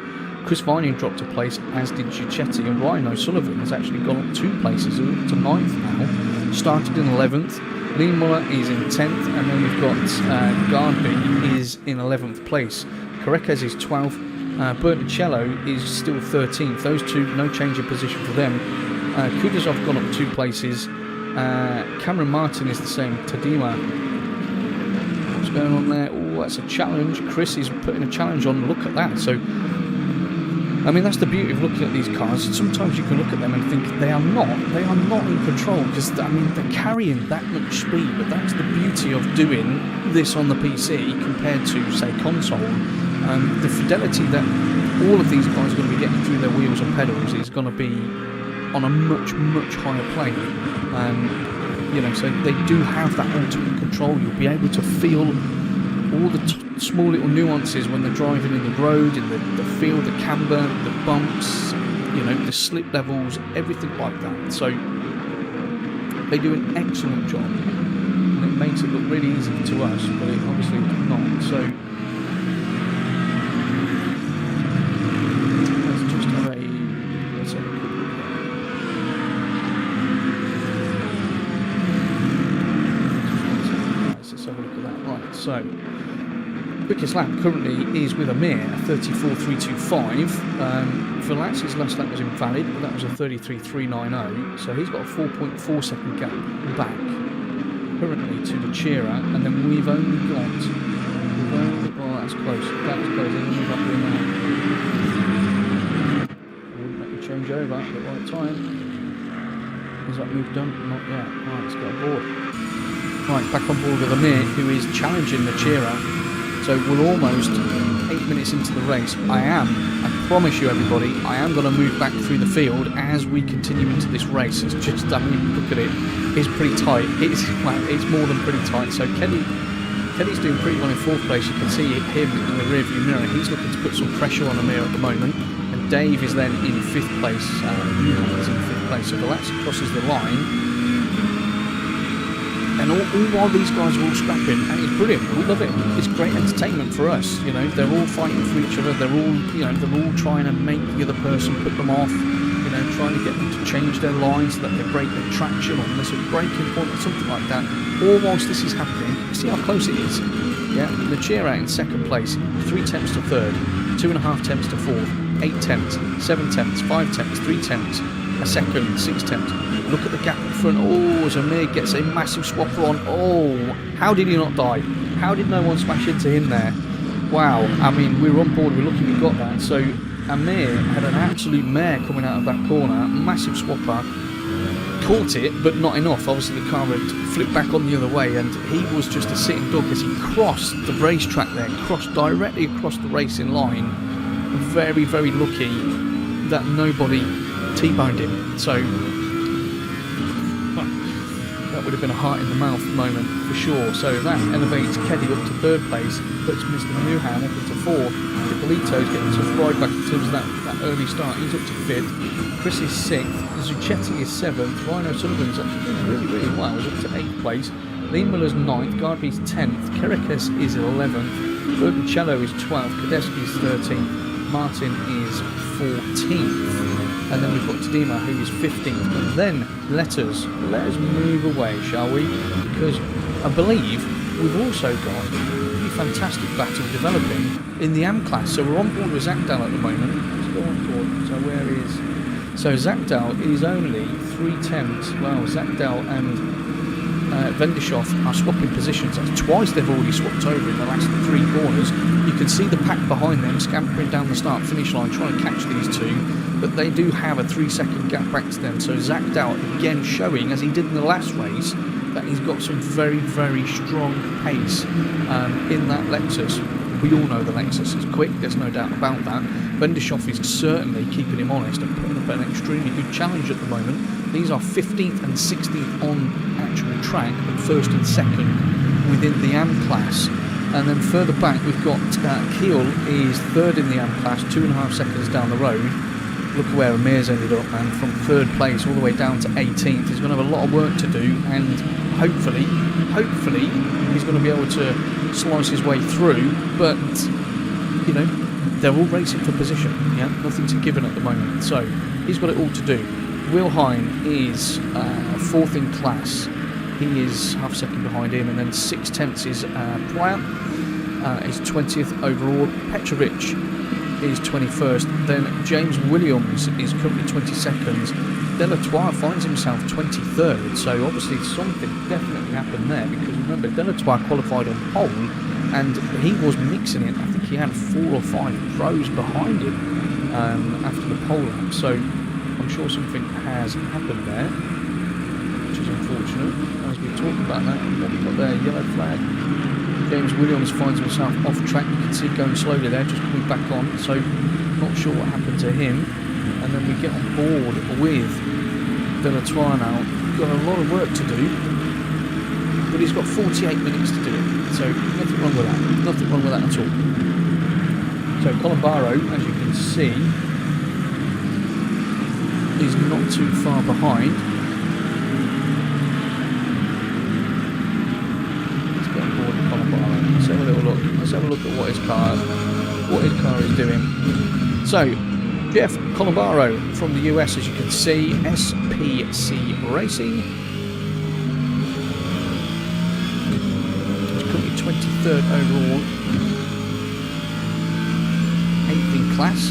Chris Vining dropped a place, as did Giuccetti, and Ryan O'Sullivan has actually gone up 2 places, up to 9th now. Started in 11th. Lee Muller is in 10th, and then we've got Gardby is in 11th place. Carrequez is 12th. Berticello is still 13th. Those 2, no change in position for them. Kudasov gone up 2 places. Cameron Martin is the same. Tadima. What's going on there? Oh, that's a challenge. Chris is putting a challenge on. Look at that. So, I mean, that's the beauty of looking at these cars. Sometimes you can look at them and think they are not in control, because, I mean, they're carrying that much speed, but that's the beauty of doing this on the PC compared to, say, console. The fidelity that all of these guys are going to be getting through their wheels and pedals is going to be on a much, much higher plane. You know, so they do have that ultimate control. You'll be able to feel all the small little nuances when they're driving in the road, in the field, the camber, the bumps, you know, the slip levels, everything like that. So they do an excellent job, and it makes it look really easy to us, but it obviously does not. So let's just have a So, quickest lap currently is with Amir, 34.325. For Lax's last lap was invalid, but that was a 33.390. So he's got a 4.4 second gap back currently to the Chira, and then we've only got. Oh, that's close. That was close. Let me move up here now. Let me change over at the right time. Is that move done? Not yet. Right, let's get aboard. Right, back on board with Amir, who is challenging the Chira. So we're almost 8 minutes into the race. I promise you everybody, I am going to move back through the field as we continue into this race. It's just, I mean, look at it. It's pretty tight. It's more than pretty tight. So Kenny's doing pretty well in 4th place. You can see him in the rearview mirror. He's looking to put some pressure on Amir at the moment. And Dave is then in 5th place. He's in 5th place. So Galaxy crosses the line. And all while these guys are all scrapping, and it's brilliant. We love it. It's great entertainment for us. You know, they're all fighting for each other. They're all trying to make the other person put them off. You know, trying to get them to change their line so that they break their traction or miss a braking point or something like that. All whilst this is happening, see how close it is. Yeah, the cheer out in 2nd place, 3 tenths to 3rd, 2.5 tenths to 4th, 8 tenths, 7 tenths, 5 tenths, 3 tenths, a second, 6 tenths. Look at the gap in front. Oh, Zamir gets a massive swapper on. Oh, how did he not die? How did no one smash into him there? Wow, I mean, we were on board. We're lucky we got that. So Amir had an absolute mare coming out of that corner. Massive swapper. Caught it, but not enough. Obviously, the car had flipped back on the other way, and he was just a sitting duck as he crossed the racetrack there. Crossed directly across the racing line. Very, very lucky that nobody T-boned him. So that would have been a heart in the mouth moment for sure. So that elevates Keddy up to 3rd place, puts Mr. Manuhan up into 4th. Ippolito's getting tough ride back in terms of that early start. He's up to 5th. Chris is 6th. Zucchetti is 7th. Rhino Sullivan's actually doing really, really well. He's up to 8th place. Lee Miller's 9th. Garby's 10th. Kerekes is 11th. Bergoncello is 12th. Kadeski is 13th. Martin is 14th. And then we've got Tadima, who is 15th. And then let us move away, shall we? Because I believe we've also got a pretty fantastic battle developing in the AM class. So we're on board with Zakdal at the moment. Let's go on board. So where is... So Zakdal is only 3 tenths. Well, Zakdal and Vendishoff are swapping positions. That's twice they've already swapped over in the last 3 corners. You can see the pack behind them scampering down the start-finish line trying to catch these two. But they do have a 3-second gap back to them. So Zakdal again showing, as he did in the last race, that he's got some very, very strong pace in that Lexus. We all know the Lexus is quick, there's no doubt about that. Vendishoff is certainly keeping him honest and putting up an extremely good challenge at the moment. These are 15th and 16th on actual track, but 1st and 2nd within the AM class. And then further back we've got Keel is 3rd in the AM class, 2.5 seconds down the road. Look where Amir's ended up, man, from 3rd place all the way down to 18th. He's going to have a lot of work to do, and hopefully he's going to be able to slice his way through. But you know, they're all racing for position. Yeah, nothing's a given at the moment. So he's got it all to do. Will Hine is 4th in class. He is half second behind him, and then 6 tenths is Pryor. Is 20th overall. Petrovic is 21st. Then James Williams is currently 22nd. Delatour finds himself 23rd. So obviously something definitely happened there, because remember Delatour qualified on pole and he was mixing it. I think he had 4 or 5 pros behind him after the pole lap. So I'm sure something has happened there, which is unfortunate. As we talk about that, what we've got there, yellow flag. James Williams finds himself off track. You can see going slowly there, just coming back on. So not sure what happened to him. And then we get on board with Delatour now. Got a lot of work to do, but he's got 48 minutes to do it. So nothing wrong with that. Nothing wrong with that at all. So Colombaro, as you can see, is not too far behind. Let's get on board with Colombaro. Let's have a little look. Let's have a look at what his car is doing. So Jeff Colombaro from the US, as you can see, SPC Racing. He's currently 23rd overall, 8th in class,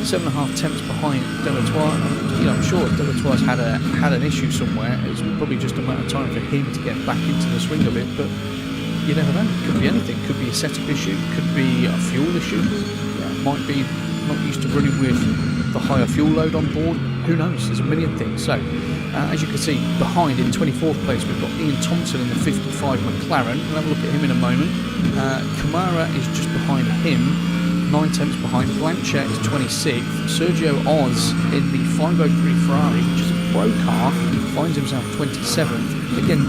7.5 tenths behind Delatour. You know, I'm sure Delatour's had an issue somewhere. It's probably just a matter of time for him to get back into the swing of it, but you never know. It could be anything. It could be a setup issue, it could be a fuel issue. It might be not used to running with the higher fuel load on board. Who knows? There's a million things. So, as you can see, behind in 24th place, we've got Ian Thompson in the 55 McLaren. We'll have a look at him in a moment. Kamara is just behind him, 9 tenths behind. Blanchett is 26th. Sergio Oz in the 503 Ferrari, which is a pro car, finds himself 27th. Again,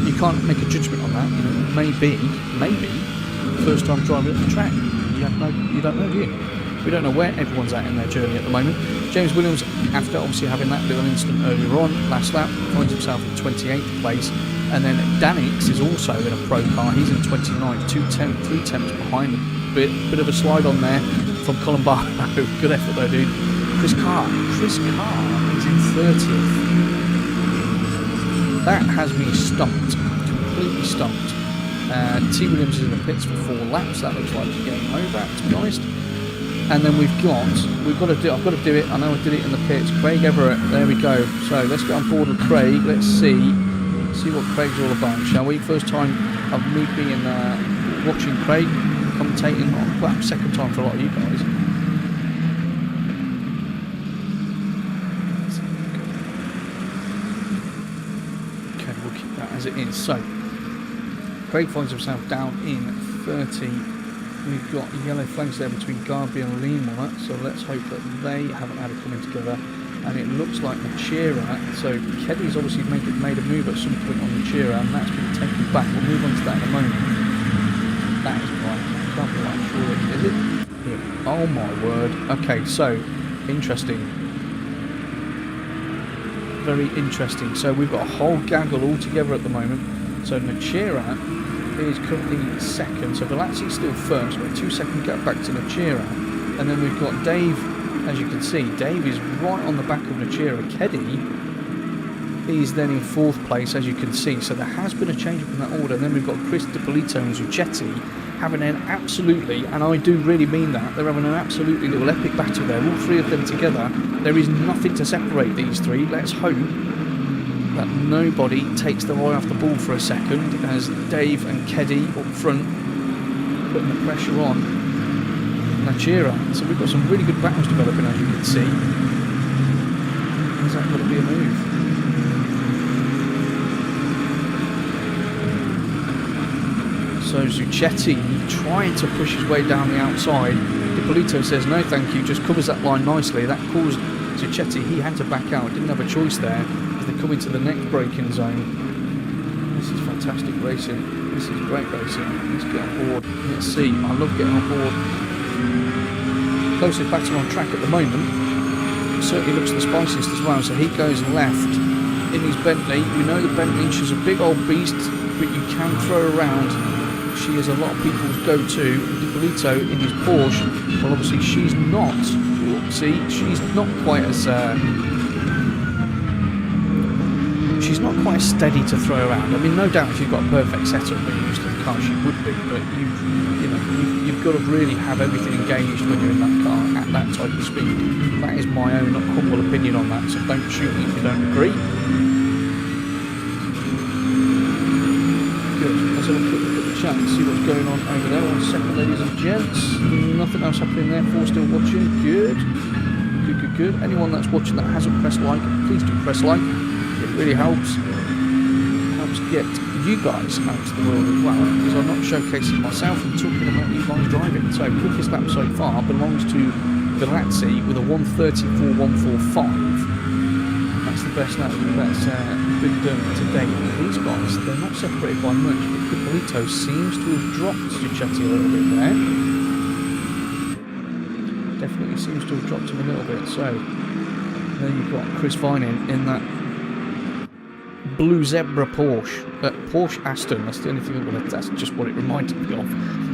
you can't make a judgment on that. You know, maybe first time driving at the track. You don't know, do you? We don't know where everyone's at in their journey at the moment. James Williams, after obviously having that little incident earlier on, last lap, finds himself in 28th place. And then Danix is also in a pro car. He's in 29th, 3 tenths behind him. Bit of a slide on there from Colin Barlow. Good effort though, dude. Chris Carr is in 30th. That has me stumped, completely stumped. T. Williams is in the pits for 4 laps. That looks like getting over, to be honest. And then I've got to do it. I know I did it in the pits. Craig Everett, there we go. So let's get on board with Craig. Let's see what Craig's all about, shall we? First time of me being watching Craig commentating, well, second time for a lot of you guys. Okay, we'll keep that as it is. So Craig finds himself down in 30. We've got yellow flags there between Garby and Leemont, so let's hope that they haven't had a coming together. And it looks like Machira, so Keddy's obviously made a move at some point on Machira, and that's been taken back. We'll move on to that in a moment. That is right. I can't be quite sure. Is it? Yeah. Oh my word. Okay, so interesting. Very interesting. So we've got a whole gaggle all together at the moment. So Machira is currently second, so Velazzi's still first, but a 2-second gap back to Machira. And then we've got Dave, as you can see, Dave is right on the back of Machira. Keddy is then in 4th place, as you can see, so there has been a change up in that order. And then we've got Chris DiPolito and Zucchetti having an absolutely, and I do really mean that, they're having an absolutely little epic battle there, all 3 of them together. There is nothing to separate these 3. Let's hope that nobody takes their eye off the ball for a second, as Dave and Keddy up front putting the pressure on Machira. So we've got some really good battles developing, as you can see. Is that going to be a move? So Zucchetti trying to push his way down the outside. DiPolito says no thank you, just covers that line nicely. That caused Zucchetti, he had to back out, didn't have a choice there. They come into the next braking zone. This is fantastic racing. This is great racing. Let's get on board. Let's see. I love getting on board. Closest battle on track at the moment. Certainly looks the spiciest as well. So he goes left in his Bentley. We know the Bentley, she's a big old beast, but you can throw her around. She is a lot of people's go-to. DiPolito in his Porsche. Well, obviously she's not. See, she's not quite as. She's not quite steady to throw around. I mean, no doubt if you've got a perfect setup when you're used to the car, she would be. But you've got to really have everything engaged when you're in that car at that type of speed. That is my own humble opinion on that. So don't shoot me if you don't agree. Good. Let's have a quick look at the chat and see what's going on over there. 1 second, ladies and gents. Nothing else happening there. 4 still watching. Good. Good. Anyone that's watching that hasn't pressed like, please do press like. It really helps get you guys out to the world as well, because I'm not showcasing myself and talking about you guys driving. So quickest lap so far belongs to Velazzi with a 1:34.145. That's the best lap that's been done to date. These guys, they're not separated by much, but DiPolito seems to have dropped Zucchetti a little bit there. Definitely seems to have dropped him a little bit. So then you've got Chris Vining in that blue zebra Porsche. Porsche Aston, that's the only thing that's just what it reminded me of.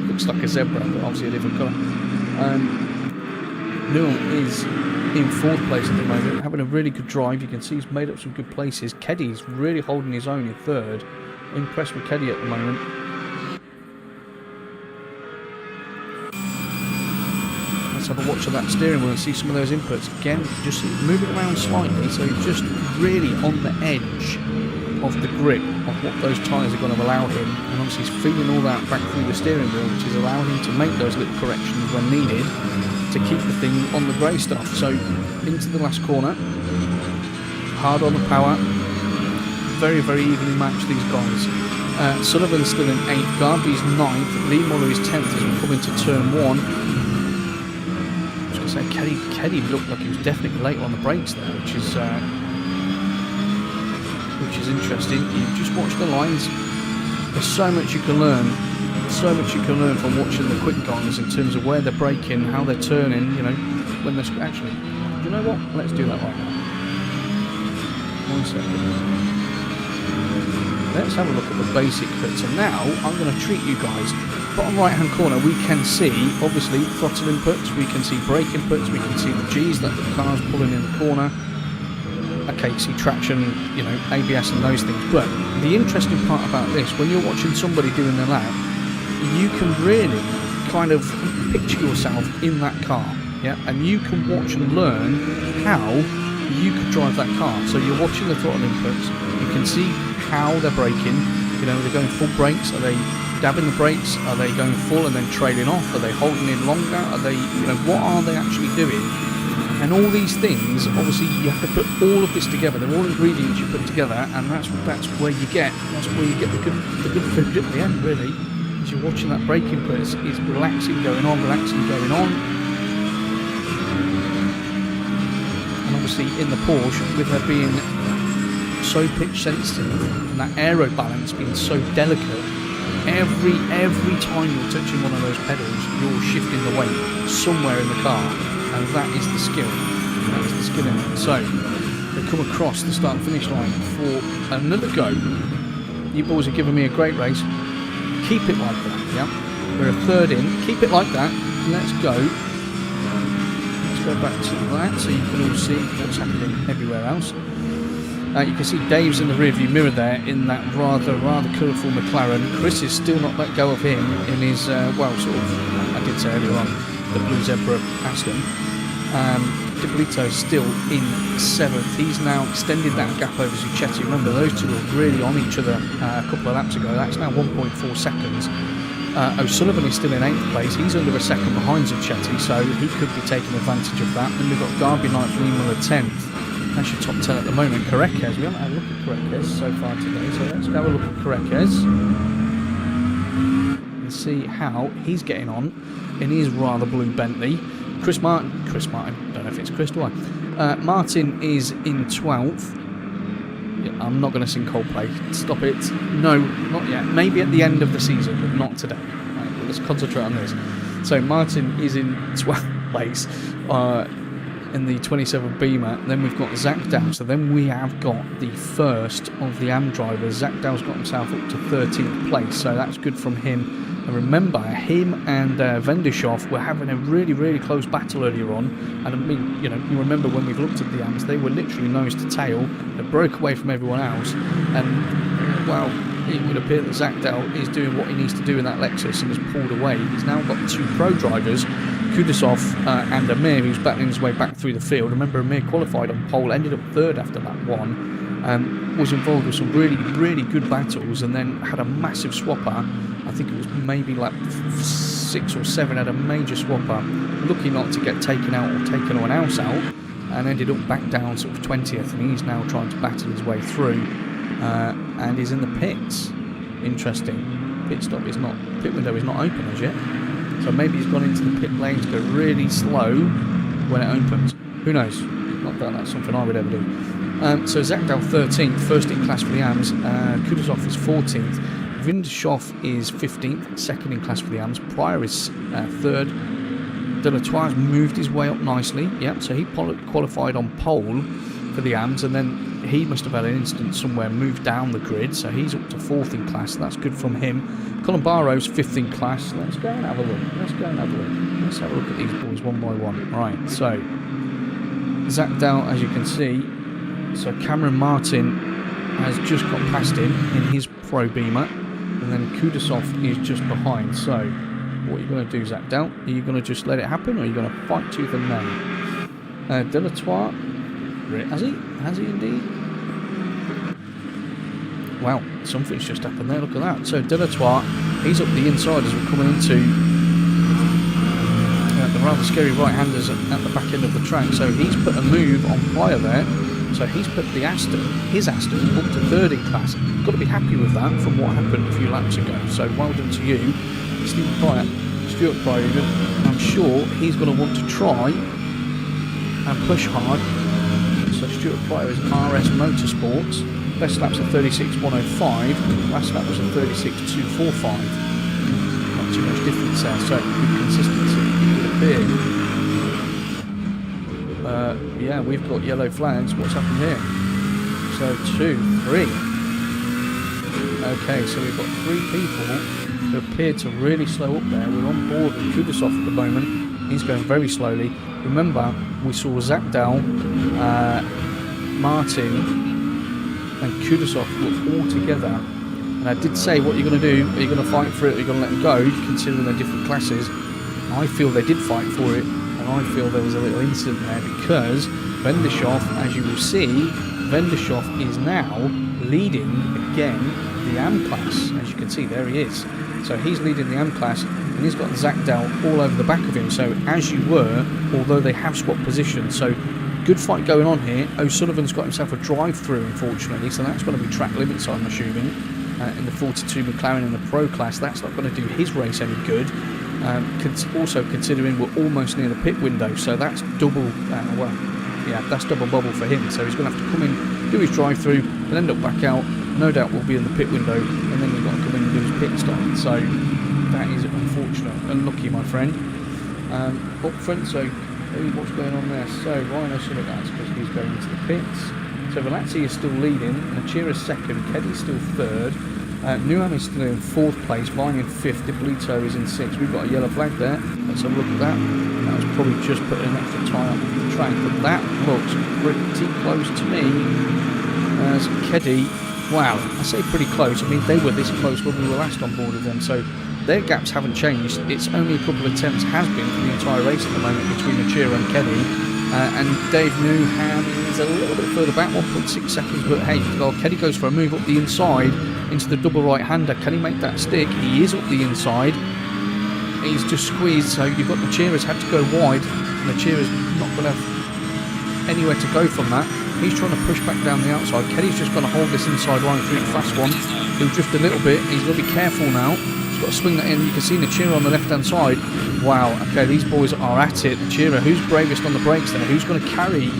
Looks like a zebra, but obviously a different colour. Newell is in 4th place at the moment, having a really good drive. You can see he's made up some good places. Keddy's really holding his own in 3rd. Impressed with Keddy at the moment. have a watch of that steering wheel and see some of those inputs. Again, just moving around slightly, so just really on the edge of the grip of what those tyres are going to allow him, and obviously he's feeding all that back through the steering wheel, which is allowing him to make those little corrections when needed to keep the thing on the grey stuff. So into the last corner, hard on the power, very, very evenly matched, these guys. Sullivan's still in 8th, Garby's 9th, Lee Muller is 10th as we come into turn 1. I was going to say, Keddy looked like he was definitely late on the brakes there, which is interesting. You just watch the lines. There's so much you can learn. So much you can learn from watching the quick guys in terms of where they're braking, how they're turning, you know, when they're actually. You know what? Let's do that right now. 1 second. Let's have a look at the basic bits. And now I'm going to treat you guys. Bottom right hand corner, we can see obviously throttle inputs, we can see brake inputs, we can see the G's that the car's pulling in the corner. Okay, you see traction, you know, ABS and those things. But the interesting part about this, when you're watching somebody doing the lap, you can really kind of picture yourself in that car, yeah, and you can watch and learn how you could drive that car. So you're watching the throttle inputs, you can see how they're braking, you know, they're going full brakes, are they dabbing the brakes, are they going full and then trailing off, are they holding in longer, are they, you know, what are they actually doing? And all these things, obviously you have to put all of this together, they're all ingredients you put together, and that's where you get the good food at the end, really. As you're watching that brake input, it's relaxing going on, and obviously in the Porsche, with her being so pitch sensitive and that aero balance being so delicate, every time you're touching one of those pedals, you're shifting the weight somewhere in the car, and that is the skill. That is the skill in it. So they come across the start and finish line for another go. You boys are giving me a great race. Keep it like that, yeah? We're a third in. Keep it like that. Let's go. Let's go back to that so you can all see what's happening everywhere else. You can see Dave's in the rearview mirror there in that rather colourful McLaren. Chris is still not let go of him in his, well, sort of, I did say earlier on, the Blue Zebra Aston. Dipolito's still in 7th. He's now extended that gap over Zucchetti. Remember, those two were really on each other a couple of laps ago. That's now 1.4 seconds. O'Sullivan is still in 8th place. He's under a second behind Zucchetti, so he could be taking advantage of that. Then we've got Garby 9th, Lee Muller 10th. That's your top 10 at the moment. Correquez. We haven't had a look at Correquez so far today, so let's have a look at Correquez and see how he's getting on in his rather blue Bentley. Chris Martin, don't know if it's Chris, do I? Martin is in 12th. Yeah, I'm not going to sing Coldplay. Stop it. No, not yet. Maybe at the end of the season, but not today. Right, well, let's concentrate on this. So Martin is in 12th place. In the 27 Beamer. Then we've got Zach Dow. So then we have got the first of the AM drivers. Zach Dow's got himself up to 13th place, so that's good from him. And remember, him and Vendishoff were having a really close battle earlier on. And I mean, you know, you remember when we've looked at the AMs, they were literally nose to tail. They broke away from everyone else. And, well, it would appear that Zach Dow is doing what he needs to do in that Lexus and has pulled away. He's now got 2 pro drivers, Kudasov and Amir, who's battling his way back through the field. Remember, Amir qualified on pole, ended up 3rd after that one, was involved with some really good battles, and then had a massive swapper. I think it was maybe like 6 or 7 had a major swapper, lucky not to get taken out or take anyone else out, and ended up back down sort of 20th, and he's now trying to battle his way through, and he's in the pits. Interesting. Pit window is not open as yet. So maybe he's gone into the pit lane to go really slow when it opens. Who knows? Not that that's something I would ever do. So Zach Dow 13th, first in class for the AMs. Kudasov is 14th. Vindeshoff is 15th, second in class for the AMs. Pryor is 3rd. Delatour's moved his way up nicely. Yep, so he qualified on pole for the AMs, and then he must have had an instance somewhere, moved down the grid, so he's up to 4th in class. So that's good from him. Colin Barrow's 5th in class. Let's go and have a look. Let's have a look at these boys one by one. Right, so Zach Dow, as you can see, so Cameron Martin has just got past him in his Pro Beamer, and then Kudasov is just behind. So what are you going to do, Zach Dow? Are you going to just let it happen, or are you going to fight tooth and nail? Delatour, has he? Has he indeed? Wow, something's just happened there, look at that. So Delatour, he's up the inside as we're coming into the rather scary right-handers at the back end of the track. So he's put a move on Pryor there. So he's put the his Aston up to third in class. Got to be happy with that from what happened a few laps ago. So well done to you, Stuart Pryor even. I'm sure he's going to want to try and push hard. So Stuart Pryor is RS Motorsports. Best lap's at 36.105. Last lap was at 36.245. Not too much difference there. So good consistency would appear. Yeah, we've got yellow flags. What's happened here? So 2, 3. Okay, so we've got 3 people who appear to really slow up there. We're on board with Kudasov at the moment. He's going very slowly. Remember, we saw Zach Dow, Martin and Kudasov were all together. And I did say, what are you going to do? Are you going to fight for it, or are you going to let them go, considering they're different classes? I feel they did fight for it. And I feel there was a little incident there because Vendeshoff, as you will see, Vendeshoff is now leading again the AM class. As you can see, there he is. So he's leading the AM class, and he's got Zach Dow all over the back of him. So as you were, although they have swapped positions, so good fight going on here. O'Sullivan's got himself a drive-through, unfortunately, so that's going to be track limits, I'm assuming, in the 42 McLaren in the Pro class. That's not going to do his race any good. Also considering we're almost near the pit window, so that's double, that's double bubble for him. So he's going to have to come in, do his drive-through, and end up back out. No doubt we'll be in the pit window, and then he's got to come in and do his pit stop. So that is unfortunate, unlucky, my friend. Up front, so what's going on there? So Ryan O'Sullivan, that's because he's going into the pits. So Velazzi is still leading, Nachira's second, Keddy's still third. Newham is still in 4th place, Vine in 5th, Dipolito is in 6th. We've got a yellow flag there. Let's have a look at that. That was probably just putting an extra tyre up the track, but that looks pretty close to me. As Keddy, wow, I say pretty close. I mean, they were this close when we were last on board with them, so their gaps haven't changed. It's only a couple of attempts has been for the entire race at the moment between Nachira and Keddy. And Dave Newham is a little bit further back, 1.6 seconds, but hey, well, Keddy goes for a move up the inside into the double right-hander. Can he make that stick? He is up the inside. He's just squeezed, so you've got Nachira's had to go wide. Nachira's not going to have anywhere to go from that. He's trying to push back down the outside. Keddy's just going to hold this inside line through the fast one. He'll drift a little bit. He's got to be careful now. He's got to swing that in. You can see Nachira on the left-hand side. Wow, okay, these boys are at it. Nachira, who's bravest on the brakes there? Who's going to carry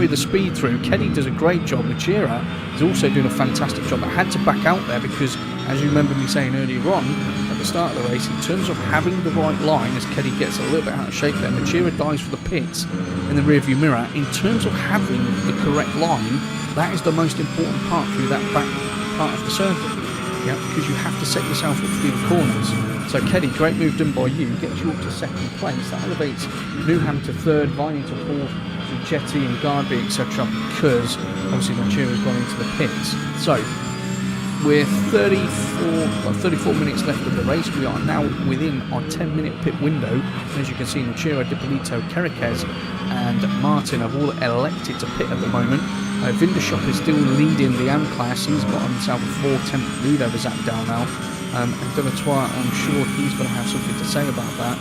the speed through? Keddy does a great job. Nachira is also doing a fantastic job. I had to back out there because, as you remember me saying earlier on at the start of the race, in terms of having the right line, as Keddy gets a little bit out of shape there, Nachira dives for the pits in the rearview mirror. In terms of having the correct line, that is the most important part through that back part of the circuit. Yeah, because you have to set yourself up through the corners. So Keddy, great move done by you, gets you up to 2nd place. That elevates Newham to 3rd, Viney to 4th, Chetty and Garby, etc. Because obviously Nachira's gone into the pits. So we're 34 minutes left of the race. We are now within our 10-minute pit window. And as you can see, Nachira, Dipolito, Kerriquez and Martin have all elected to pit at the moment. Vindershop is still leading the AM class. He's got himself a 4-10 lead over Zach Dow now. And Delatour, I'm sure he's going to have something to say about that.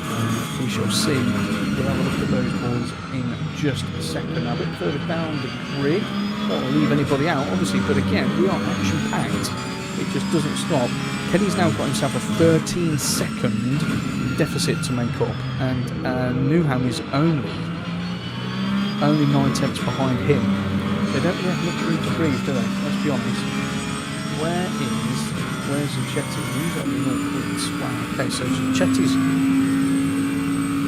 We shall see. We'll have a look at those boys in just a second. Now, a bit further down the grid. Don't want to leave anybody out, obviously, but again, we are action-packed. It just doesn't stop. Keddy's now got himself a 13-second deficit to make up, and Newham is only 9 tenths behind him. They don't really have much room to breathe, do they? Let's be honest. Where's Chetty? He's on the Northwoods. Wow, okay, so Chetty's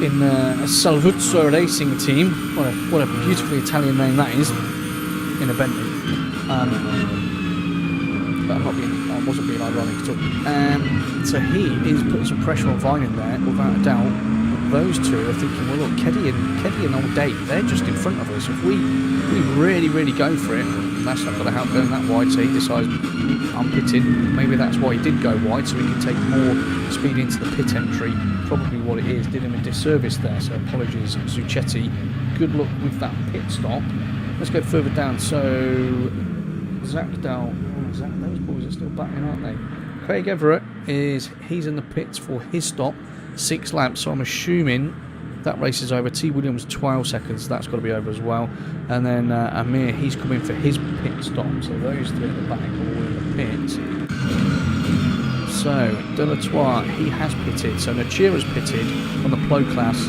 in a Salvuzzo racing team. What a beautifully Italian name that is. In a Bentley. But I wasn't being ironic at all. So he is putting some pressure on Vine in there, without a doubt. those two are thinking, well, look, Keddy and Old Dave, they're just in front of us. If we really go for it, that's not going to help going that wide, so he decides, I'm pitting. Maybe that's why he did go wide, so he can take more speed into the pit entry. Probably what it is, did him a disservice there, so apologies, Zucchetti. Good luck with that pit stop. Let's go further down. So, Zachdow, those boys are still battling, aren't they? Craig Everett he's in the pits for his stop, 6 laps, so I'm assuming that race is over. T. Williams 12 seconds, that's got to be over as well. And then Amir, he's coming for his pit stop, so those three at the back are all in the pits. So, Delatour, he has pitted, so Nachira's pitted on the Plo class,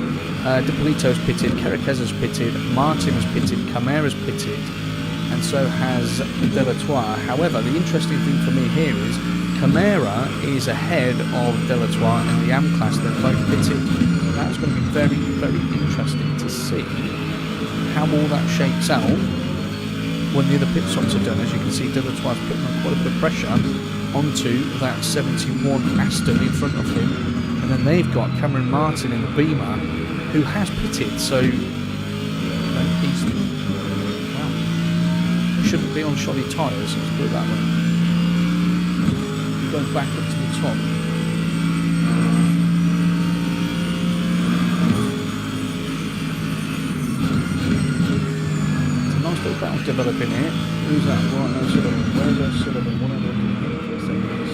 DePolito's pitted, Carriqueza's pitted, Martin has pitted, Camara's pitted, and so has Delatour. However, the interesting thing for me here is Camara is ahead of Delatour in the AM class. They're both pitted. That's going to be very interesting to see how all that shapes out when the other pit stops are done. As you can see, Delatour's putting on quite a bit of pressure onto that 71 Aston in front of him, and then they've got Cameron Martin in the Beamer who has pitted, so he's shouldn't be on shoddy tyres, let's put it that way. Going back up to the top. It's a nice little battle developing here. Who's that? Right, no, Sullivan. Where's that Sullivan? What am I looking here for a second?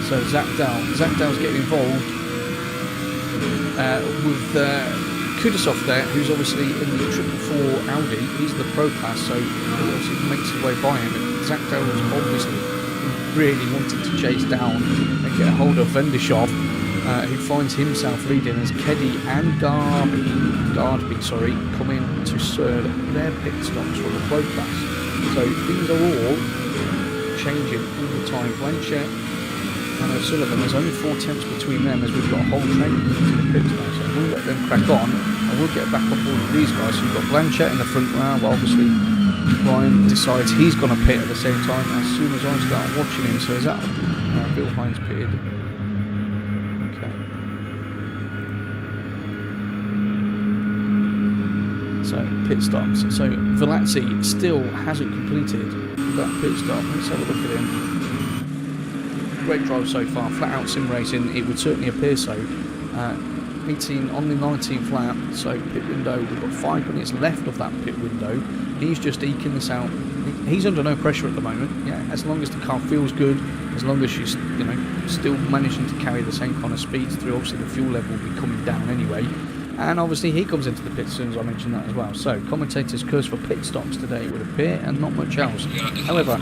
So Zachdow's getting involved with Kudasov there, who's obviously in the 444 Audi. He's the Pro class, so he obviously makes his way by him. Zachdow was obviously really wanting to chase down and get a hold of Vendishov, who finds himself leading as Keddy and Gardby come in to serve their pit stops for the Pro class. So things are all changing all the time. Blanchett and O'Sullivan, there's only 4 tenths between them as we've got a whole train into the pits now, so we'll let them crack on and we'll get back on board with these guys. So you've got Blanchett in the front row, well, obviously Ryan decides he's going to pit at the same time as soon as I start watching him. So is that Bill Hines pitted? Okay. So pit stops. So Velazzi still hasn't completed that pit stop. Let's have a look at him. Great drive so far, flat out sim racing, it would certainly appear so. Meeting on the 19th lap, so pit window, we've got 5 minutes left of that pit window. He's just eking this out. He's under no pressure at the moment. Yeah, as long as the car feels good, as long as she's still managing to carry the same kind of speeds through. Obviously the fuel level will be coming down anyway. And obviously he comes into the pit as soon as I mention that as well. So commentators curse for pit stops today, it would appear, and not much else. However,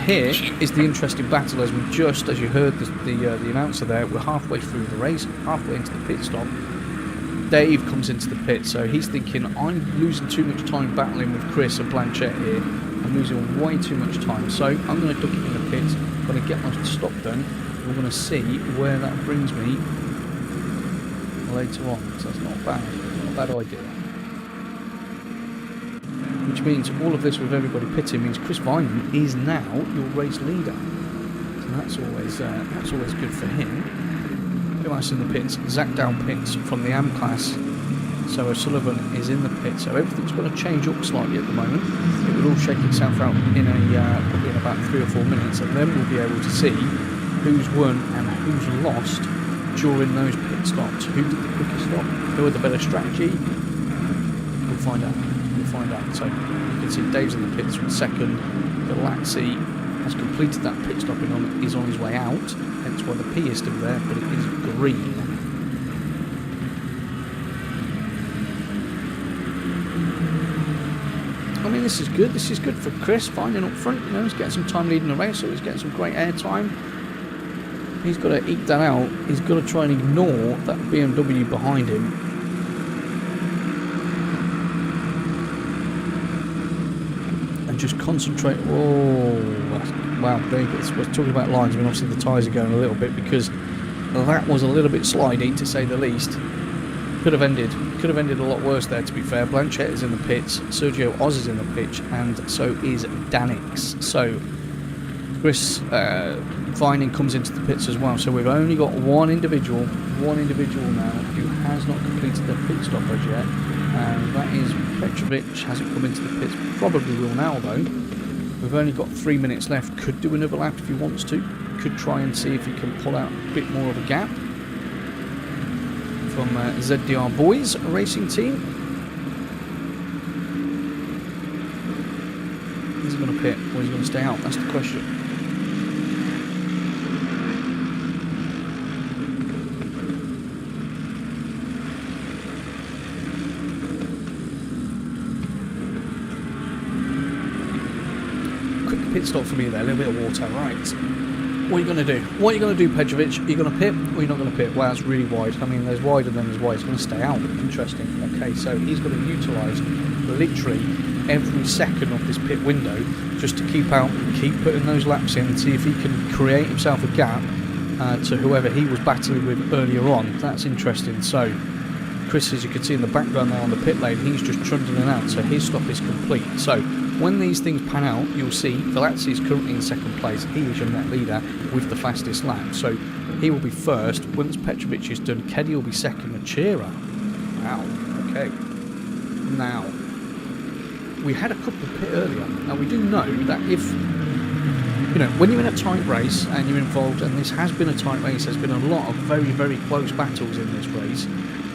here is the interesting battle, as you heard the announcer there, we're halfway through the race, halfway into the pit stop. Dave comes into the pit, so he's thinking, I'm losing too much time battling with Chris and Blanchett here. I'm losing way too much time, so I'm going to duck it in the pits, I'm going to get my stop done, we're going to see where that brings me later on, so that's not a bad idea. Which means all of this with everybody pitting means Chris Vineman is now your race leader, so that's always good for him. Who else in the pits? Zachdow pits from the AM class, so O'Sullivan is in the pit, so everything's going to change up slightly at the moment. It will all shake itself out in probably in about 3 or 4 minutes, and then we'll be able to see who's won and who's lost during those pit stops. Who did the quicker stop? Who had the better strategy? We'll find out. So you can see Dave's in the pits from second. Velazzi has completed that pit stop and is on his way out. Hence why the P is still there, but it is green. I mean, this is good. This is good for Chris finding up front. He's getting some time leading the race, so he's getting some great air time. He's got to eke that out. He's got to try and ignore that BMW behind him. And just concentrate. Oh, wow, there you go. We're talking about lines. I mean, obviously the tyres are going a little bit because that was a little bit slidey, to say the least. Could have ended a lot worse there, to be fair. Blanchett is in the pits. Sergio Oz is in the pitch, and so is Danix. So Chris Vining comes into the pits as well. So we've only got one individual now who has not completed their pit stop as yet, and that is Petrovic. Hasn't come into the pits, probably will now though. We've only got 3 minutes left. Could do another lap if he wants to. Could try and see if he can pull out a bit more of a gap from ZDR Boys Racing Team. Is he going to pit or is he going to stay out? That's the question. Pit stop for me there, a little bit of water, right. What are you going to do? What are you going to do, Petrovic? Are you going to pit or are you not going to pit? Well, that's really wide. I mean, there's wide and then there's wide. It's going to stay out. Interesting. Okay, so he's going to utilise literally every second of this pit window just to keep putting those laps in and see if he can create himself a gap to whoever he was battling with earlier on. That's interesting. So, Chris, as you can see in the background now on the pit lane, he's just trundling out, so his stop is complete. So, when these things pan out, you'll see Velazzi is currently in second place. He is your net leader with the fastest lap. So he will be first. Once Petrovic is done, Keddy will be second and Chira. Wow, okay. Now, we had a couple of pit earlier. Now, we do know that if, you know, when you're in a tight race and you're involved, and this has been a tight race, there's been a lot of very, very close battles in this race.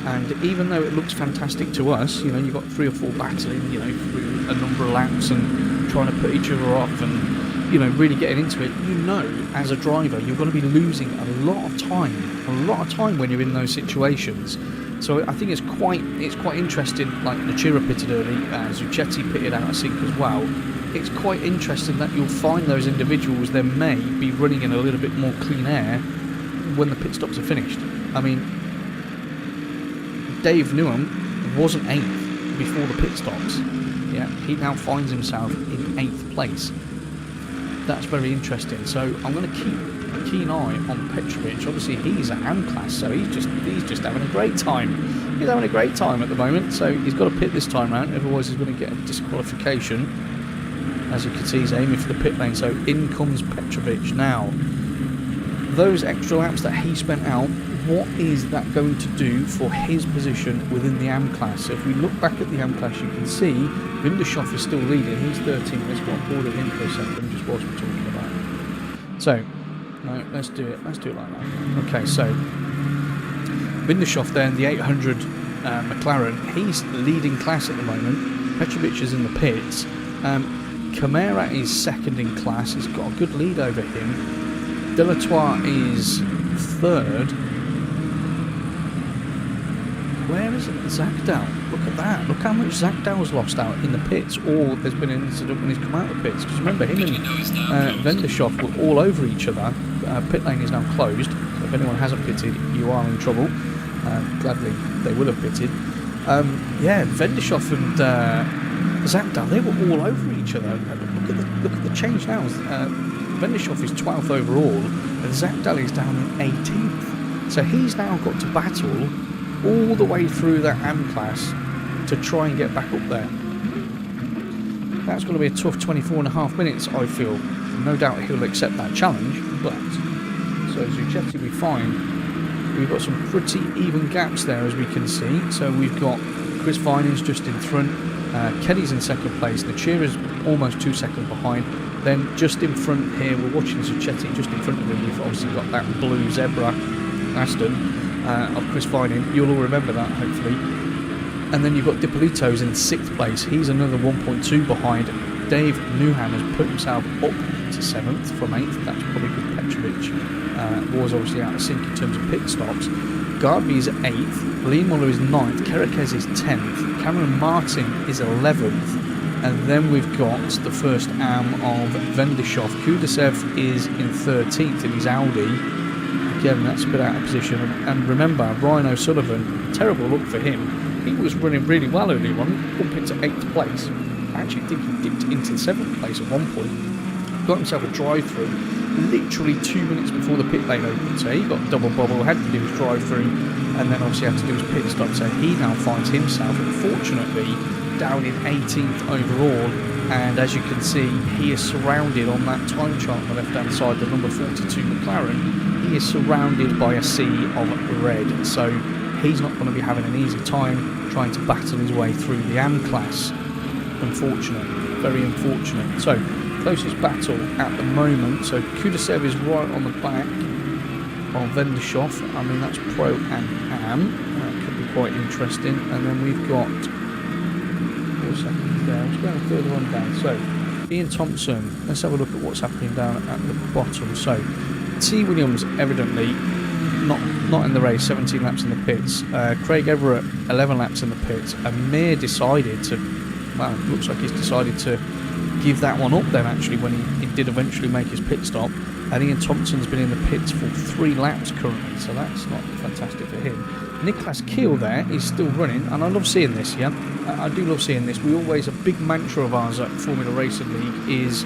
And even though it looks fantastic to us, you know, you've got 3 or 4 battling, you know, through a number of laps and trying to put each other off and, you know, really getting into it, you know, as a driver, you're going to be losing a lot of time when you're in those situations. So I think it's quite interesting, like Nachira pitted early, Zucchetti pitted out, I think, as well. It's quite interesting that you'll find those individuals that may be running in a little bit more clean air when the pit stops are finished. I mean, Dave Newham wasn't 8th before the pit stops. Yeah, he now finds himself in 8th place. That's very interesting. So I'm going to keep a keen eye on Petrovic. Obviously, he's a ham class, so he's just having a great time. He's having a great time at the moment. So he's got to pit this time round, otherwise he's going to get a disqualification. As you can see, he's aiming for the pit lane. So in comes Petrovic now. Those extra laps that he spent out, what is that going to do for his position within the AM class? So if we look back at the AM class, you can see Vindershoff is still leading. He's 13th. Let's go on board with him for a second, just whilst we're talking about it. So, no, let's do it like that. Okay, so Vindershoff there in the 800 McLaren, he's leading class at the moment. Petrovic is in the pits. Camara is second in class. He's got a good lead over him. Delatour is third. Where is it? Zagdal. Look at that. Look how much Zagdal's lost out in the pits, or there's been an incident when he's come out of the pits. Because remember, him and Vendershoff were all over each other. Pit lane is now closed, so if anyone hasn't pitted, you are in trouble. Gladly, they will have pitted. Yeah, Vendershoff and Zagdal, they were all over each other. Look at the change now. Vendershoff is 12th overall, and Zagdal is down in 18th. So he's now got to battle all the way through that AM class to try and get back up there. That's going to be a tough 24.5 minutes, I feel. No doubt he'll accept that challenge, but so Zucchetti we find we've got some pretty even gaps there, as we can see. So we've got Chris Vining's just in front, Keddy's in second place, Nachira's almost 2 seconds behind. Then just in front here, we're watching Zucchetti just in front of him. You've obviously got that blue zebra Aston of Chris Vining. You'll all remember that, hopefully. And then you've got Dippolito's in 6th place. He's another 1.2 behind. Dave Newham has put himself up to 7th from 8th. That's probably because Petrovic was obviously out of sync in terms of pit stops. Garby's 8th. Lee Muller is 9th. Kerekes is 10th. Cameron Martin is 11th. And then we've got the first AM of Vendershoff. Kudasev is in 13th in his Audi. Again, that's a bit out of position. And remember, Ryan O'Sullivan, terrible look for him. He was running really well early on, up into 8th place. I actually think he dipped into 7th place at one point. Got himself a drive-through literally 2 minutes before the pit lane opened. So he got double bubble, had to do his drive-through, and then obviously had to do his pit stop. So he now finds himself, unfortunately, down in 18th overall, and as you can see, he is surrounded on that time chart on the left hand side, the number 42 McLaren. He is surrounded by a sea of red, so he's not going to be having an easy time trying to battle his way through the AM class. Unfortunate, very unfortunate. So closest battle at the moment, so Kudasev is right on the back of Vendeshoff. I mean, that's Pro and Am. That could be quite interesting. And then we've got 4 seconds there. Let's go further on down. So Ian Thompson, let's have a look at what's happening down at the bottom. So T. Williams evidently not in the race, 17 laps in the pits. Craig Everett, 11 laps in the pits. Amir decided to, well, it looks like he's decided to give that one up then, actually, when he did eventually make his pit stop. And Ian Thompson's been in the pits for 3 laps currently, so that's not fantastic for him. Nicholas Keel there is still running, and I love seeing this, yeah? I do love seeing this. We always, a big mantra of ours at Formula Racing League is,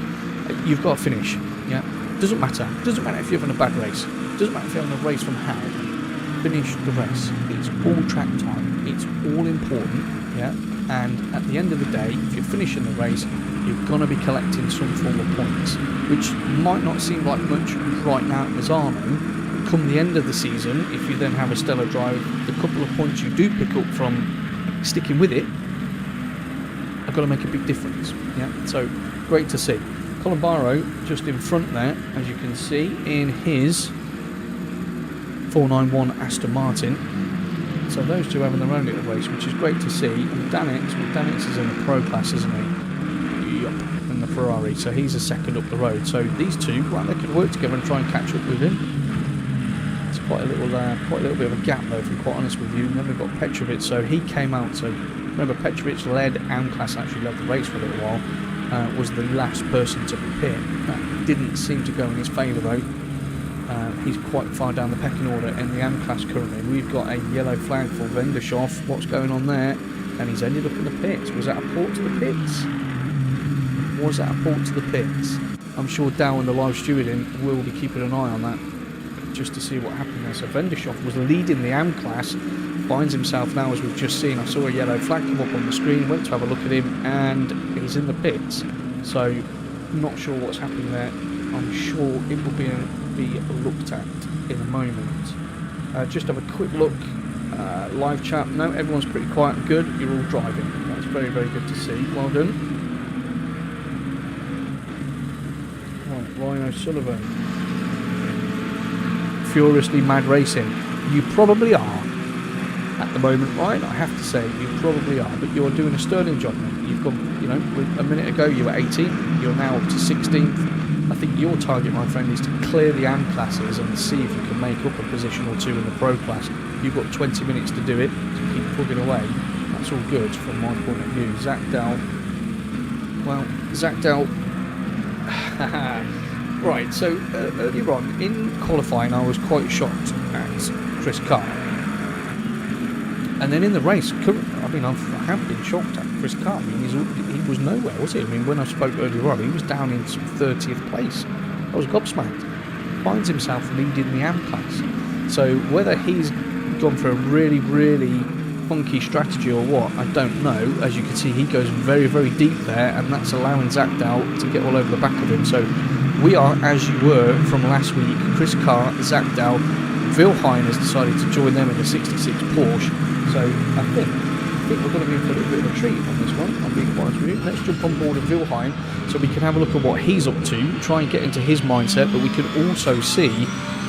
you've got to finish, yeah? Doesn't matter if you're having a bad race. Doesn't matter if you're having a race from hell. Finish the race. It's all track time. It's all important, yeah? And at the end of the day, if you're finishing the race, you're going to be collecting some form of points, which might not seem like much right now at Misano. Come the end of the season, if you then have a stellar drive, the couple of points you do pick up from sticking with it are going to make a big difference. Yeah, so great to see. Colin Barrow just in front there, as you can see, in his 491 Aston Martin. So those two having their own little race, which is great to see. And Danitz is in the pro class, isn't he? In the Ferrari, so he's a second up the road. So these two, well, they could work together and try and catch up with him. It's quite a little bit of a gap though, if I'm quite honest with you. And then we've got Petrovic, so he came out. So remember, Petrovic led AM class, actually led the race for a little while. Was the last person to pit. That didn't seem to go in his favour though. He's quite far down the pecking order in the AM class currently. We've got a yellow flag for Vendeshoff. What's going on there? And he's ended up in the pits. Was that a port to the pits? Was that a port to the pits? I'm sure Dow and the live stewarding will be keeping an eye on that just to see what happened there. So Vendeshoff was leading the AM class, finds himself now, as we've just seen. I saw a yellow flag come up on the screen, went to have a look at him, and he's in the pits. So not sure what's happening there. I'm sure it will be looked at in a moment. Just have a quick look. Live chat. No, everyone's pretty quiet and good. You're all driving. That's very, very good to see. Well done. Ryan O'Sullivan. Furiously mad racing. You probably are at the moment, right? I have to say, you probably are, but you're doing a sterling job, mate. You've gone, you know, a minute ago you were 18th, you're now up to 16th. I think your target, my friend, is to clear the AM classes and see if you can make up a position or two in the pro class. You've got 20 minutes to do it, so keep plugging away. That's all good from my point of view. Zach Dow. Well, Zach Dow. Right, so earlier on in qualifying, I was quite shocked at Chris Carr. And then in the race, I mean, I have been shocked at Chris Carr. I mean, he was nowhere, was he? I mean, when I spoke earlier on, he was down in some 30th place. I was gobsmacked. Finds himself leading the AM class. So whether he's gone for a really, really funky strategy or what, I don't know. As you can see, he goes very, very deep there, and that's allowing Zach Dow to get all over the back of him. So we are, as you were from last week, Chris Carr, Zach Dow. Wilhelm has decided to join them in the 66 Porsche. So I think we're going to be in for a little bit of a treat on this one. I'm being quite honest with you. Let's jump on board with Wilhelm so we can have a look at what he's up to, try and get into his mindset, but we can also see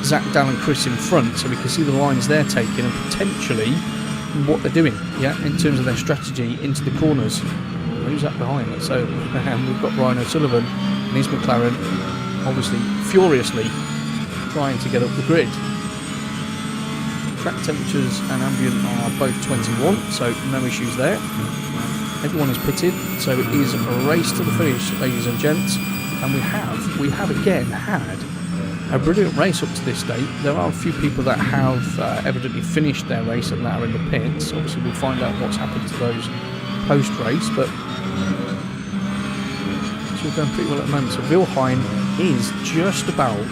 Zach Dow and Chris in front, so we can see the lines they're taking and potentially what they're doing, yeah, in terms of their strategy into the corners. Who's that behind us? So we've got Ryan O'Sullivan and his McLaren, obviously furiously trying to get up the grid. Track temperatures and ambient are both 21, so no issues there. Everyone is pitted, so it is a race to the finish, ladies and gents. And we have again had a brilliant race up to this date. There are a few people that have evidently finished their race and that are in the pits. Obviously, we'll find out what's happened to those post-race, but it's all going pretty well at the moment. So Wilhelm is just about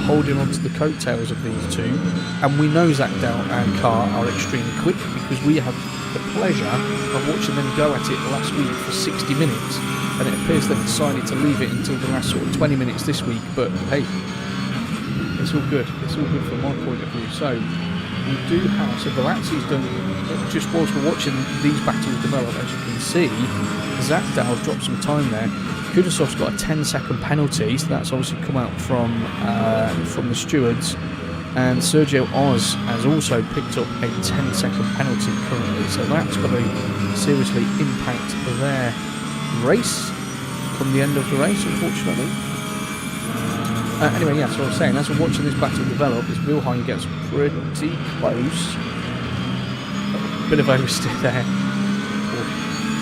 holding on to the coattails of these two, and we know Zach Dow and Carr are extremely quick because we have the pleasure of watching them go at it last week for 60 minutes, and it appears they've decided to leave it until the last sort of 20 minutes this week. But hey, it's all good. It's all good from my point of view. So we do have, so Velazzi's done, just whilst we're watching these battles develop, as you can see, Zach Dow's dropped some time there. Kudasov's got a 10-second penalty, so that's obviously come out from the stewards. And Sergio Oz has also picked up a 10-second penalty currently, so that's going to seriously impact their race from the end of the race, unfortunately. Anyway, yeah, so I was saying, as we're watching this battle develop, as Wilhelm gets pretty close. Bit of oversteer there.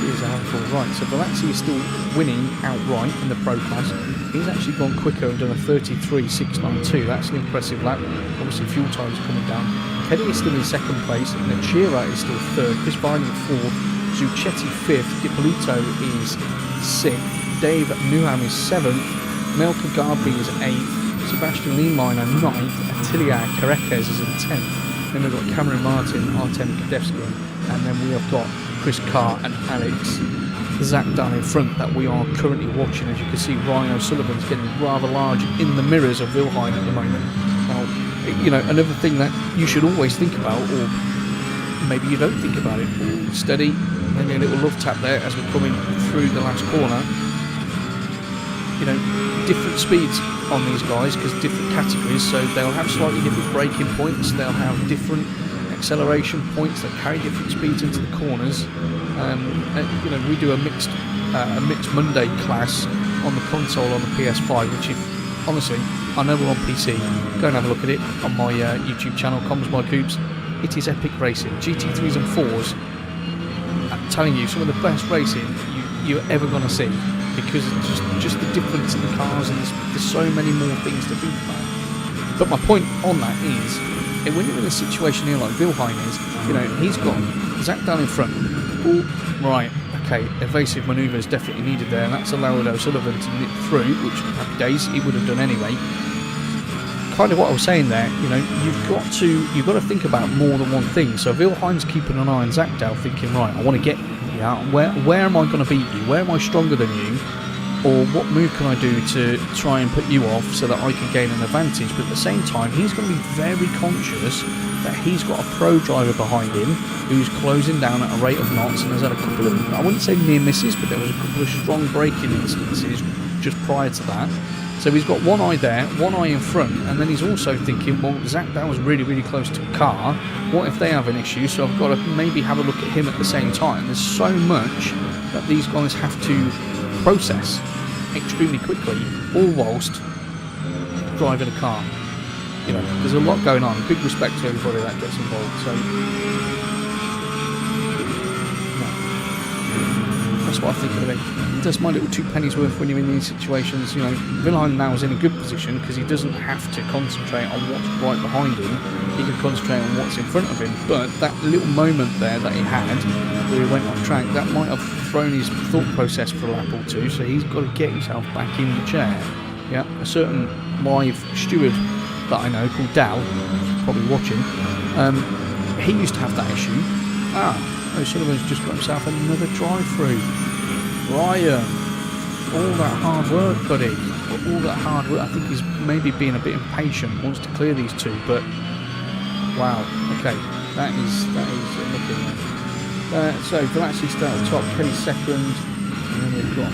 Here's a handful. Right, so Velazzi is still winning outright in the Pro class. He's actually gone quicker and done a 33.692. That's an impressive lap. Obviously, fuel time's coming down. Keddy is still in second place. Nachira is still third. Chris Vine fourth. Zucchetti fifth. Dippolito is sixth. Dave Nuham is seventh. Melka Garby is 8th, Sebastian Lieminer 9th, Attilio Careques is in 10th. Then we've got Cameron Martin, Artem Kadevsky, and then we have got Chris Carr and Alex Zach down in front that we are currently watching. As you can see, Ryan O'Sullivan's getting rather large in the mirrors of Wilhelm at the moment. Now, you know, another thing that you should always think about, or maybe you don't think about it, steady, maybe a little love tap there as we're coming through the last corner. You know, different speeds on these guys because different categories, so they'll have slightly different braking points, they'll have different acceleration points that carry different speeds into the corners. You know, we do a mixed Monday class on the console on the PS5, which, if honestly, I know we're on PC. Go and have a look at it on my YouTube channel, COMMS by Coops. It is epic racing. GT3s and 4s. I'm telling you, some of the best racing you're ever going to see. Because it's just the difference in the cars, and there's so many more things to think about. But my point on that is, when you're in a situation here like Wilhelm is, you know, he's got Zach down in front. Oh, right, okay, evasive manoeuvre is definitely needed there, and that's allowed O'Sullivan to nip through, which happy days he would have done anyway. Kind of what I was saying there, you know, you've got to think about more than one thing. So Wilhelm's keeping an eye on Zach Dow, thinking, right, I want to get you. Yeah, where am I going to beat you? Where am I stronger than you? Or what move can I do to try and put you off so that I can gain an advantage? But at the same time, he's going to be very conscious that he's got a pro driver behind him who's closing down at a rate of knots and has had a couple of, I wouldn't say near misses, but there was a couple of strong braking instances just prior to that. So he's got one eye there, one eye in front, and then he's also thinking, well, Zach, that was really, really close to a car. What if they have an issue? So I've got to maybe have a look at him at the same time. There's so much that these guys have to process extremely quickly, all whilst driving a car. You know, there's a lot going on. Big respect to everybody that gets involved. So that's what I think of it. That's my little 2 pennies worth when you're in these situations. You know, Wilhelm now is in a good position because he doesn't have to concentrate on what's right behind him. He can concentrate on what's in front of him. But that little moment there that he had, where he went off track, that might have thrown his thought process for a lap or two. So he's got to get himself back in the chair. Yeah, a certain live steward that I know called Dow, probably watching. He used to have that issue. O'Sullivan's just got himself another drive-through. Ryan, all that hard work, buddy. All that hard work. I think he's maybe being a bit impatient, wants to clear these two, but wow. Okay, that is looking. So Velazzi still at the top, Kelly second, and then we've got.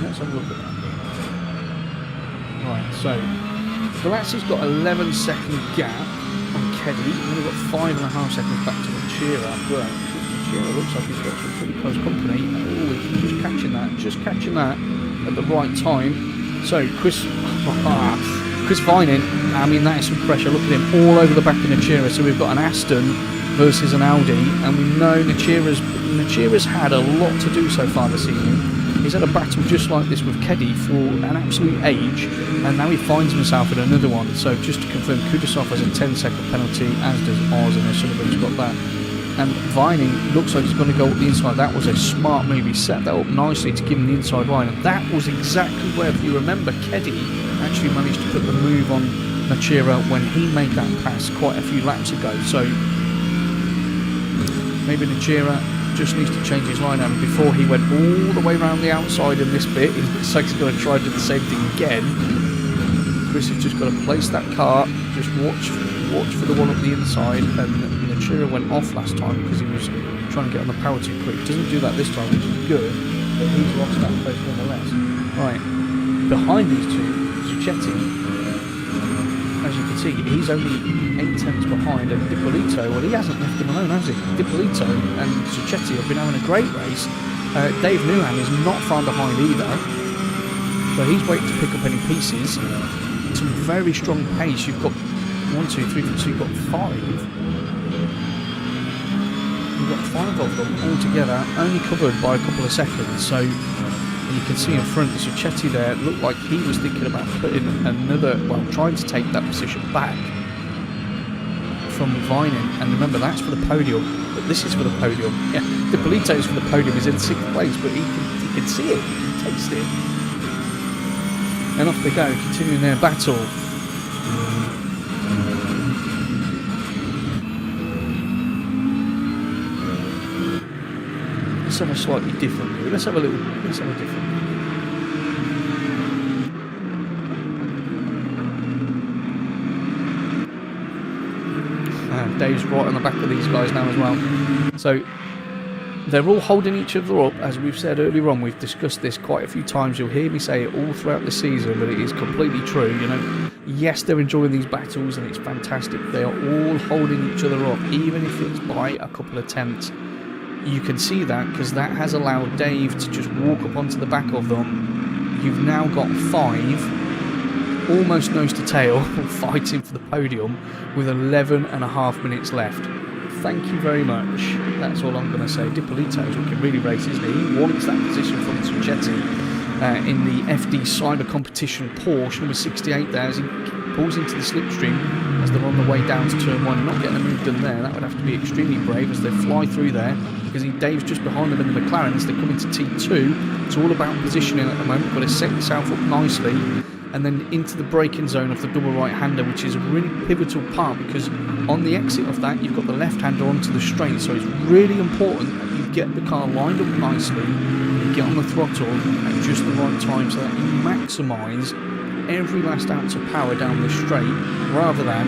Let's have a look at that. Right, so Velazzi's got 11-second gap on Keddy, and then we've got 5.5 seconds back to Nachira, but Nachira looks like he's got some pretty close company. Oh, just catching that at the right time. So Chris Vining, I mean, that is some pressure. Look at him all over the back of Nachira. So we've got an Aston versus an Audi, and we know Nachira's had a lot to do so far this season. He's had a battle just like this with Keddy for an absolute age, and now he finds himself in another one. So just to confirm, Kudasov has a 10-second penalty, as does Oz, and O'Sullivan's got that. And Vining looks like he's going to go up the inside. That was a smart move. He set that up nicely to give him the inside line, and that was exactly where, if you remember, Keddy actually managed to put the move on Nachira when he made that pass quite a few laps ago. So Maybe Najira just needs to change his line and before he went all the way around the outside in this bit, he's going to try to do the same thing again. Chris has just got to place that car, just watch for the one up the inside, and Najira went off last time because he was trying to get on the power too quick. Doesn't do that this time, which is good, but he's lost that place nonetheless. Right, behind these two, Zucchetti, as you can see, he's only 8 tenths behind, and Dippolito, well, he hasn't left him alone, has he? Dippolito and Zucchetti have been having a great race. Dave Newham is not far behind either, so he's waiting to pick up any pieces. Some very strong pace. You've got 1, 2, 3, 4, so you've got 5. You've got 5 of them all together, only covered by a couple of seconds. So you can see in front, Zucchetti there, it looked like he was thinking about putting another, well, trying to take that position back from Vining. And remember, that's for the podium, but this is for the podium. Yeah, Dippolito's for the podium, is in 6th place, but he can see it, he can taste it. And off they go, continuing their battle. Let's have a slightly different view. Let's have a different view. Dave's right on the back of these guys now as well. So they're all holding each other up, as we've said earlier on. We've discussed this quite a few times. You'll hear me say it all throughout the season, but it is completely true. You know, yes, they're enjoying these battles and it's fantastic. They are all holding each other up, even if it's by a couple of tenths. You can see that because that has allowed Dave to just walk up onto the back of them. You've now got 5, almost nose to tail, fighting for the podium with 11.5 minutes left. Thank you very much. That's all I'm going to say. Dippolito's looking really race, isn't he? He wants that position from Zucchetti in the FD Cyber Competition Porsche, number 68 there, as he pulls into the slipstream as they're on the way down to turn 1. Not getting a move done there. That would have to be extremely brave as they fly through there, because Dave's just behind them in the McLarens. They come into T2. It's all about positioning at the moment. Got to set yourself up nicely, and then into the braking zone of the double right-hander, which is a really pivotal part, because on the exit of that, you've got the left-hander onto the straight, so it's really important that you get the car lined up nicely, you get on the throttle at just the right time, so that you maximise every last ounce of power down the straight, rather than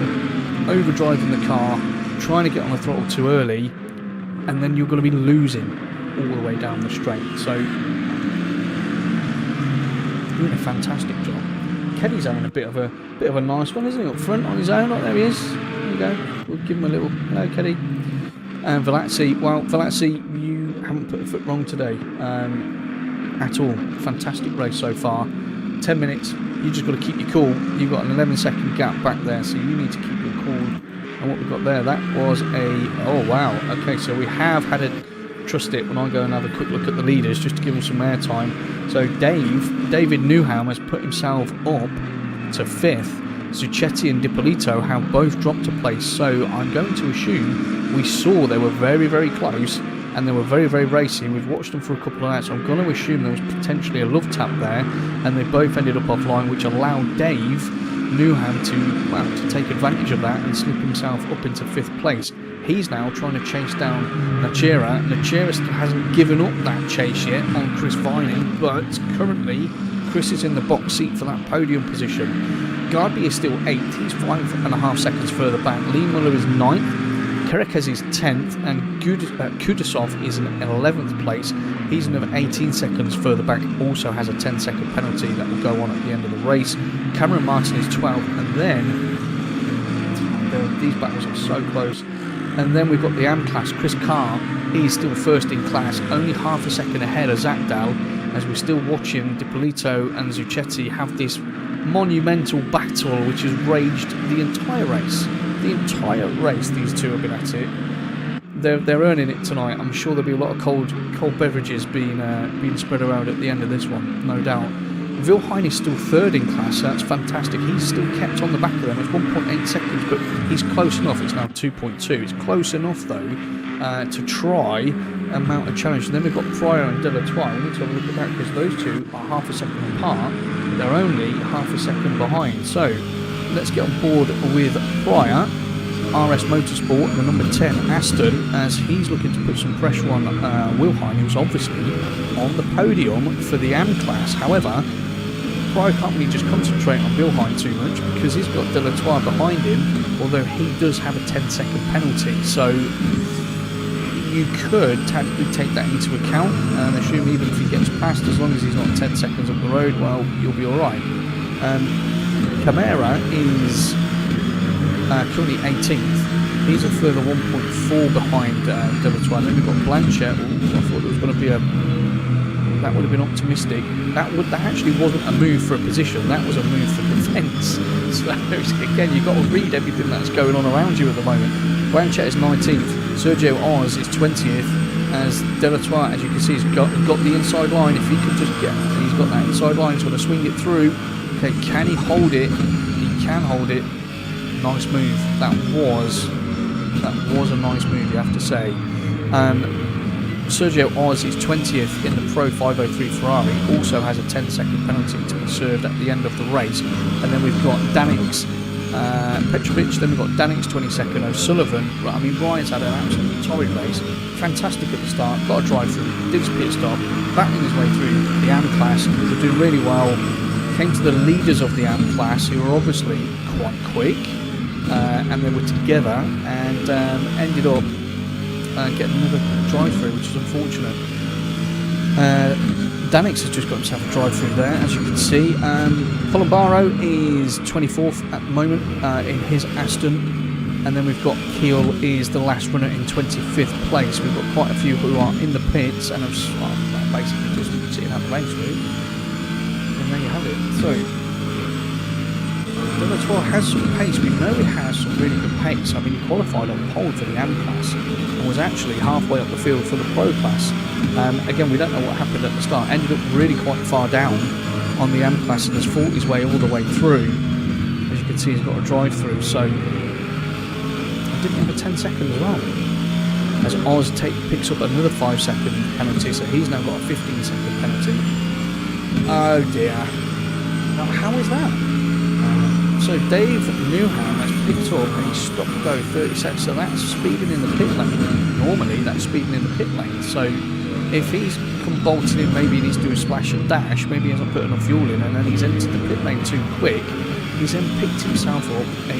overdriving the car, trying to get on the throttle too early, and then you're going to be losing all the way down the straight. So, doing a fantastic job. Keddy's having a bit of a nice one, isn't he? Up front on his own. Oh, there he is. There you go. We'll give him a little hello, Keddy. And Velazzi, well, Velazzi, you haven't put a foot wrong today at all. Fantastic race so far. 10 minutes. You just got to keep your cool. You've got an 11-second gap back there, so you need to keep your cool. And what we got there, that was oh wow. Okay, so we have had a. Trust it when I go and have a quick look at the leaders just to give them some airtime. So David Newham has put himself up to 5th. Zucchetti and Dippolito have both dropped a place. So I'm going to assume we saw they were very, very close and they were very, very racy. We've watched them for a couple of nights. So I'm going to assume there was potentially a love tap there, and they both ended up offline, which allowed Dave Newham to take advantage of that and slip himself up into 5th place. He's now trying to chase down Najira. Najira still hasn't given up that chase yet on Chris Vining, but currently Chris is in the box seat for that podium position. Garby is still 8th, he's 5.5 seconds further back. Lee Muller is 9th, Kerekes is 10th, and Kudasov is in 11th place. He's another 18 seconds further back, also has a 10-second penalty that will go on at the end of the race. Cameron Martin is 12th, and then these battles are so close. And then we've got the AM class. Chris Carr, he's still 1st in class, only half a second ahead of Zakdal, as we're still watching Dippolito and Zucchetti have this monumental battle which has raged the entire race. The entire race, these two have been at it. They're earning it tonight. I'm sure there'll be a lot of cold beverages being spread around at the end of this one, no doubt. Wilhelm is still 3rd in class, so that's fantastic. He's still kept on the back of them. It's 1.8 seconds, but he's close enough. It's now 2.2. It's close enough, though, to try and mount a challenge. And then we've got Pryor and Delatour. We need to have a look at that, because those two are half a second apart. They're only half a second behind. So let's get on board with Pryor. RS Motorsport and the number 10 Aston, as he's looking to put some pressure on Wilhine, who's obviously on the podium for the AM class. However, Pryor can't really just concentrate on Wilhine too much because he's got Delatour behind him, although he does have a 10-second penalty. So you could tactically take that into account and assume even if he gets past, as long as he's not 10 seconds up the road, well, you'll be alright. Camara is currently 18th. He's a further 1.4 behind Delatour. Then we've got Blanchett. I thought there was going to be that would have been optimistic. That actually wasn't a move for a position. That was a move for defence. So again, you've got to read everything that's going on around you at the moment. Blanchett is 19th. Sergio Oz is 20th. As Delatour, as you can see, has got the inside line. If he could just get, he's got that inside line. He's going to swing it through. Okay, can he hold it? He can hold it. Nice move. That was a nice move, you have to say. Sergio Oz is 20th in the Pro 503 Ferrari, also has a 10-second penalty to be served at the end of the race. And then we've got Danix, Petrovic, then we've got Danix 22nd, O'Sullivan. I mean, Ryan's had an absolutely torrid race. Fantastic at the start, got a drive through, did his pit stop, battling his way through the AM class, was doing really well. Came to the leaders of the AM class, who were obviously quite quick, and they were together, and ended up getting another drive-through, which is unfortunate. Danix has just got himself a drive-through there, as you can see. Colombaro is 24th at the moment in his Aston, and then we've got Keel is the last runner in 25th place. We've got quite a few who are in the pits and have basically just sitting out the race really. And there you have it. So Delatour has some pace. We know he has some really good pace. I mean, he qualified on pole for the AM class and was actually halfway up the field for the Pro class. Again, we don't know what happened at the start. Ended up really quite far down on the AM class and has fought his way all the way through. As you can see, he's got a drive-through. So he didn't have a 10-second as well. As Oz picks up another 5-second penalty, so he's now got a 15-second penalty. Oh dear. Now, how is that? So Dave Newham has picked up and he's stopped to go 30 seconds, so that's speeding in the pit lane. Normally that's speeding in the pit lane, so if he's come bolting in, maybe he needs to do a splash and dash, maybe he hasn't put enough fuel in and then he's entered the pit lane too quick, he's then picked himself up a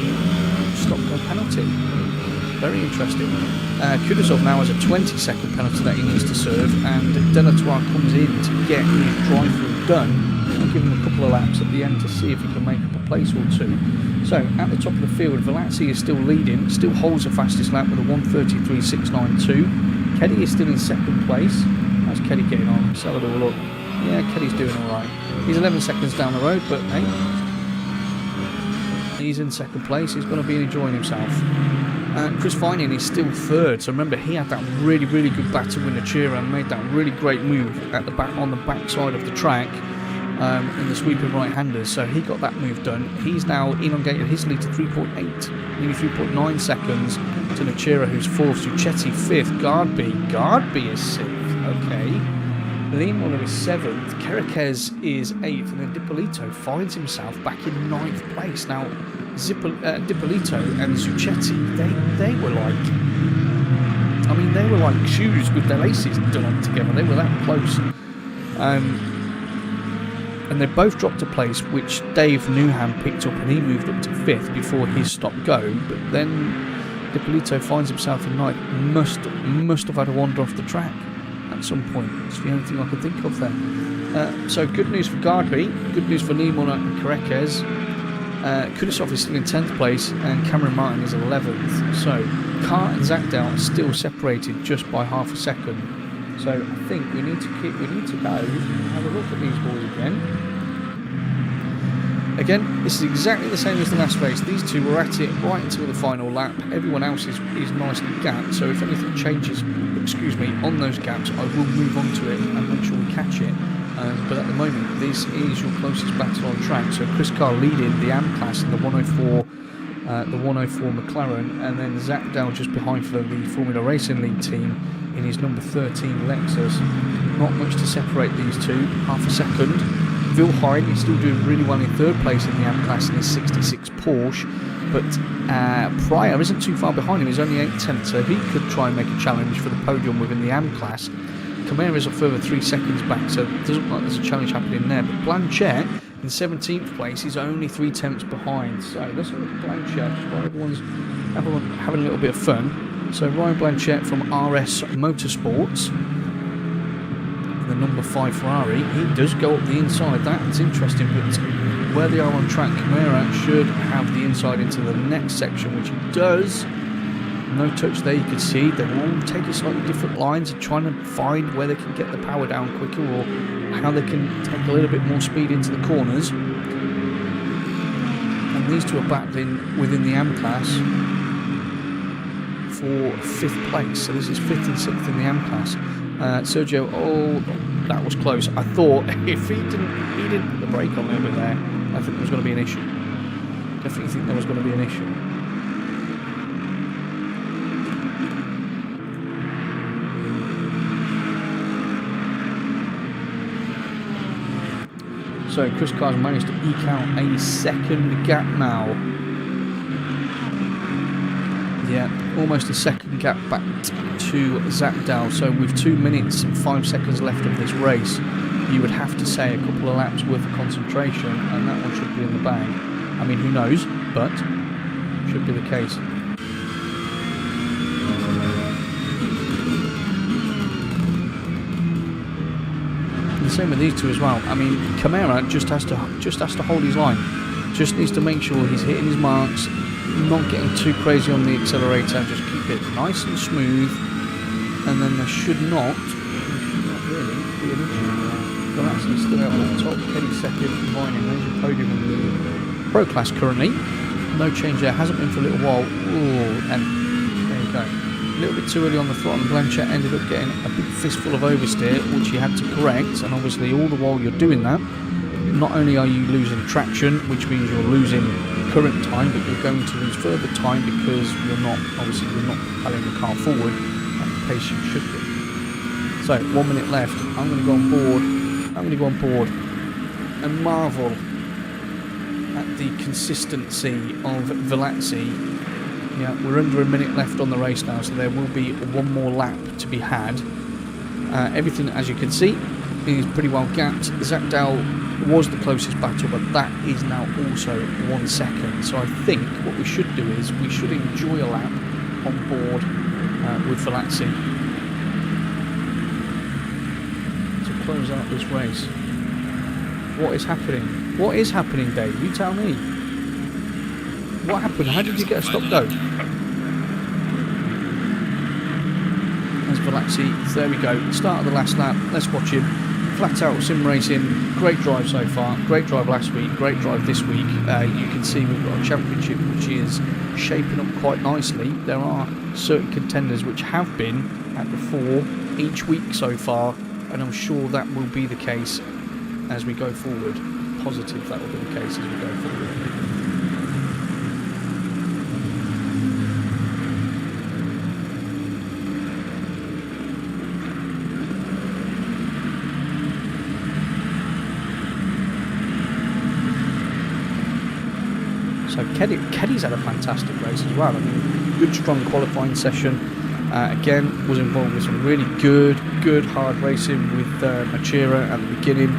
stop-go penalty. Very interesting. Kudasov now has a 20-second penalty that he needs to serve, and Delatour comes in to get his drive-through done. I'll give him a couple of laps at the end to see if he can make up a place or two. So at the top of the field, Velazzi is still leading, still holds the fastest lap with a 1:33.692. Keddy is still in second place. How's Keddy getting on? Let's have a little look. Yeah, Keddy's doing alright. He's 11 seconds down the road, but hey, he's in second place. He's going to be enjoying himself. Chris Finan is still third. So remember, he had that really, really good battle with Nachira and made that really great move at the back on the back side of the track. In the sweeping right-handers, so he got that move done. He's now elongated his lead to 3.8, nearly 3.9 seconds to Nachira, who's fourth, Suchetti fifth, Gardby is sixth, okay. Lean Muller is seventh, Kerekes is eighth, and then Dipolito finds himself back in ninth place. Now, Dipolito and Suchetti, they were like, I mean, they were like shoes with their laces done on together. They were that close. And they both dropped a place, which Dave Newham picked up, and he moved up to fifth before his stop-go. But then Dipolito finds himself in ninth. Must have had a wander off the track at some point. It's the only thing I could think of there. So good news for Gardby, good news for Niemola and Kerekes. Kudasov is still in 10th place, and Cameron Martin is 11th. So Carr and Zakdal are still separated just by half a second. So I think we need to go have a look at these boys again. This is exactly the same as the last race. These two were at it right until the final lap. Everyone else is nicely gapped, so if anything changes, on those gaps, I will move on to it and make sure we catch it. But at the moment, this is your closest battle on track. So Chris Carr leading the AM class in the 104 McLaren, and then Zach Dow just behind for the Formula Racing League team in his number 13 Lexus. Not much to separate these two, half a second. Wilhelm is still doing really well in third place in the AM class in his 66 Porsche, but Pryor isn't too far behind him. He's only 8/10, so he could try and make a challenge for the podium within the AM class. Camara's a further 3 seconds back, so it doesn't look like there's a challenge happening there. But Blanchett in 17th place is only 3/10 behind. So let's look at Blanchett, just while everyone's having a little bit of fun. So Ryan Blanchett from RS Motorsports, the number 5 Ferrari, he does go up the inside. That's interesting, but where they are on track, Camara should have the inside into the next section, which he does. No touch there, you can see they're all taking slightly different lines and trying to find where they can get the power down quicker, or how they can take a little bit more speed into the corners. And these two are battling within the AM class for 5th place, so this is 5th and 6th in the AM class. Sergio, oh, that was close. I thought if he didn't put the brake on a little bit there, I think there was going to be an issue. Definitely think there was going to be an issue. So Chris Carr's managed to eke out a 2nd gap now. Yeah, almost a 2nd gap back to Zapdow. So with 2 minutes and 5 seconds left of this race, you would have to say a couple of laps worth of concentration, and that one should be in the bag. I mean, who knows, but should be the case. The same with these two as well. I mean, Camara just has to hold his line. Just needs to make sure he's hitting his marks, not getting too crazy on the accelerator, just keep it nice and smooth, and then there should not really be an issue. Galaxy still out on the top, Kenny 2nd, Vining, there's your podium in the Pro class currently. No change there, hasn't been for a little while. Ooh, and there you go. A little bit too early on the throttle, and Blanchett ended up getting a big fistful of oversteer, which he had to correct, and obviously all the while you're doing that, not only are you losing traction, which means you're losing current time, but you're going to lose further time because you're not propelling the car forward at the pace you should be. So 1 minute left. I'm going to go on board and marvel at the consistency of Velazzi. Yeah, we're under a minute left on the race now, so there will be one more lap to be had. Everything, as you can see, is pretty well gapped. Zapdow was the closest battle, but that is now also 1 second. So I think what we should do is we should enjoy a lap on board with Velazzi to close out this race. What is happening? What is happening, Dave? You tell me. What happened? How did you get a stop go? There's Velazzi. There we go. Start of the last lap. Let's watch him. Flat out sim racing. Great drive so far. Great drive last week. Great drive this week. You can see we've got a championship which is shaping up quite nicely. There are certain contenders which have been at the 4 each week so far, and I'm sure that will be the case as we go forward. Positive that will be the case as we go forward. So Keddy's had a fantastic race as well. I mean, good strong qualifying session. Again, was involved with some really good hard racing with Machira at the beginning.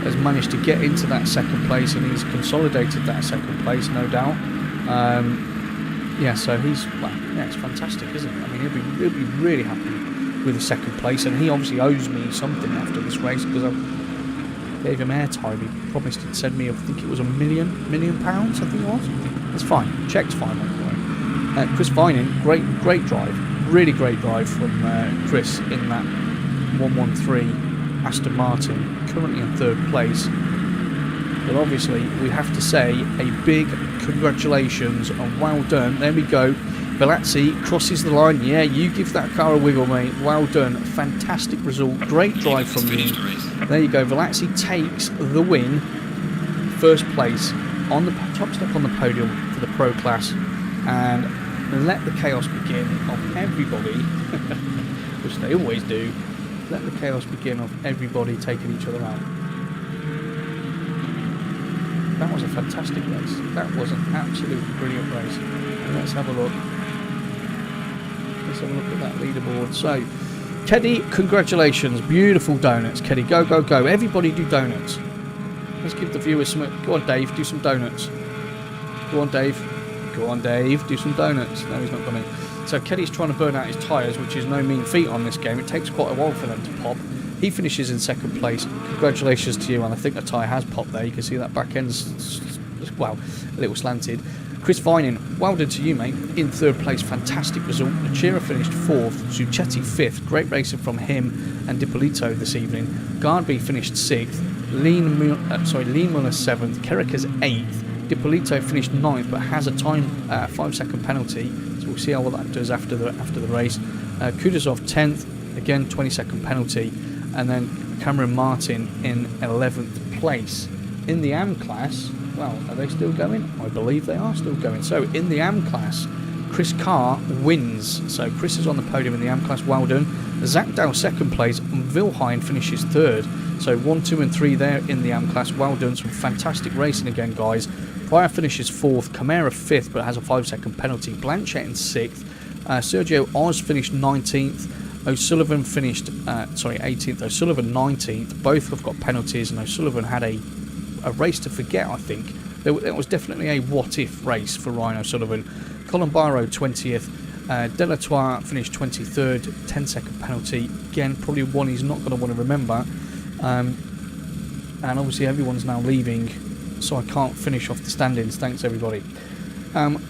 Has managed to get into that 2nd place, and he's consolidated that 2nd place, no doubt. Yeah, so it's fantastic, isn't it? I mean, he'll be really happy with the 2nd place, and he obviously owes me something after this race because I gave him airtime. He promised he'd send me, I think it was £1 million, I think it was. It's fine. Check's fine, by the way. Chris Vining, great drive. Really great drive from Chris in that 113 Aston Martin, currently in 3rd place. But obviously, we have to say a big congratulations and well done. There we go. Velazzi crosses the line. Yeah, you give that car a wiggle, mate. Well done. Fantastic result. Great drive from you. There you go. Velazzi takes the win. 1st place on the top step on the podium for the Pro class. And let the chaos begin of everybody, which they always do. Let the chaos begin of everybody taking each other out. That was a fantastic race. That was an absolutely brilliant race. And let's have a look. Let's have a look at that leaderboard. So, Keddy, congratulations. Beautiful donuts, Keddy. Go, go, go. Everybody do donuts. Let's give the viewers some... Go on, Dave. Do some donuts. Go on, Dave. Go on, Dave. Do some donuts. No, he's not coming. So, Keddy's trying to burn out his tyres, which is no mean feat on this game. It takes quite a while for them to pop. He finishes in second place. Congratulations to you. And I think the tyre has popped there. You can see that back end's, well, a little slanted. Chris Vining, well done to you, mate. In third place, fantastic result. Nachira finished fourth. Zucchetti fifth. Great racing from him and Dipolito this evening. Gardby finished sixth. Lean Muller seventh. Kerrickers eighth. Dipolito finished ninth, but has a time 5-second penalty. So we'll see how well that does after the race. Kudasov 10th. Again, 20-second penalty. And then Cameron Martin in 11th place. In the AM class, well, are they still going? I believe they are still going. So, in the AM class, Chris Carr wins. So, Chris is on the podium in the AM class. Well done. Zach Dow second place. And Vilheim finishes third. So, 1, 2 and 3 there in the AM class. Well done. Some fantastic racing again, guys. Pryor finishes fourth. Camara fifth, but has a 5-second penalty. Blanchett in sixth. Sergio Oz finished 19th. O'Sullivan finished, 18th. O'Sullivan 19th. Both have got penalties, and O'Sullivan had a race to forget, I think. It was definitely a what-if race for Ryan O'Sullivan. Colin Barrow 20th. Delatour finished 23rd. 10-second penalty. Again, probably one he's not going to want to remember. And obviously everyone's now leaving, so I can't finish off the standings. Thanks, everybody.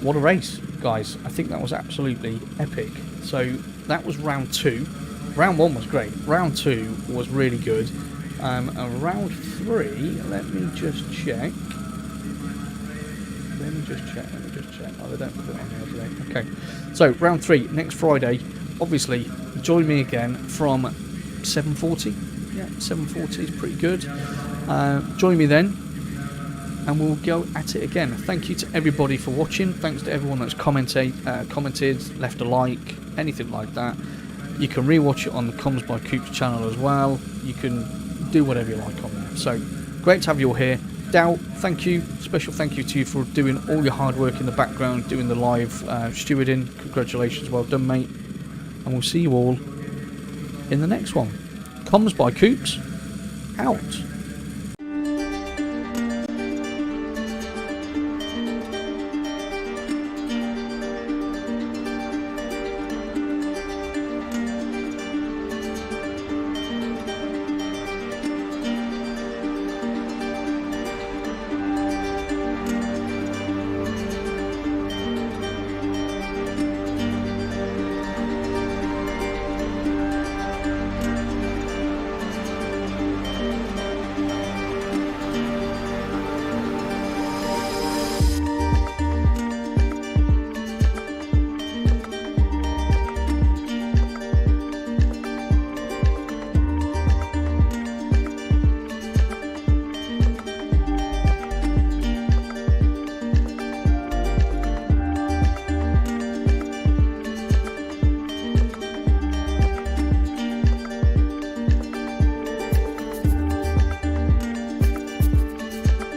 What a race, guys. I think that was absolutely epic. So that was round 2. Round 1 was great. Round 2 was really good. And round 3, let me just check. Oh, they don't put it on there today. Okay. So, round 3, next Friday. Obviously, join me again from 7:40. Yeah, 7:40 is pretty good. Join me then, and we'll go at it again. Thank you to everybody for watching. Thanks to everyone that's commented, left a like, anything like that. You can rewatch it on the Comms by Coops channel as well. You can do whatever you like on there. So, great to have you all here. Dow, thank you. Special thank you to you for doing all your hard work in the background, doing the live stewarding. Congratulations, well done, mate. And we'll see you all in the next one. Comms by Coops, out.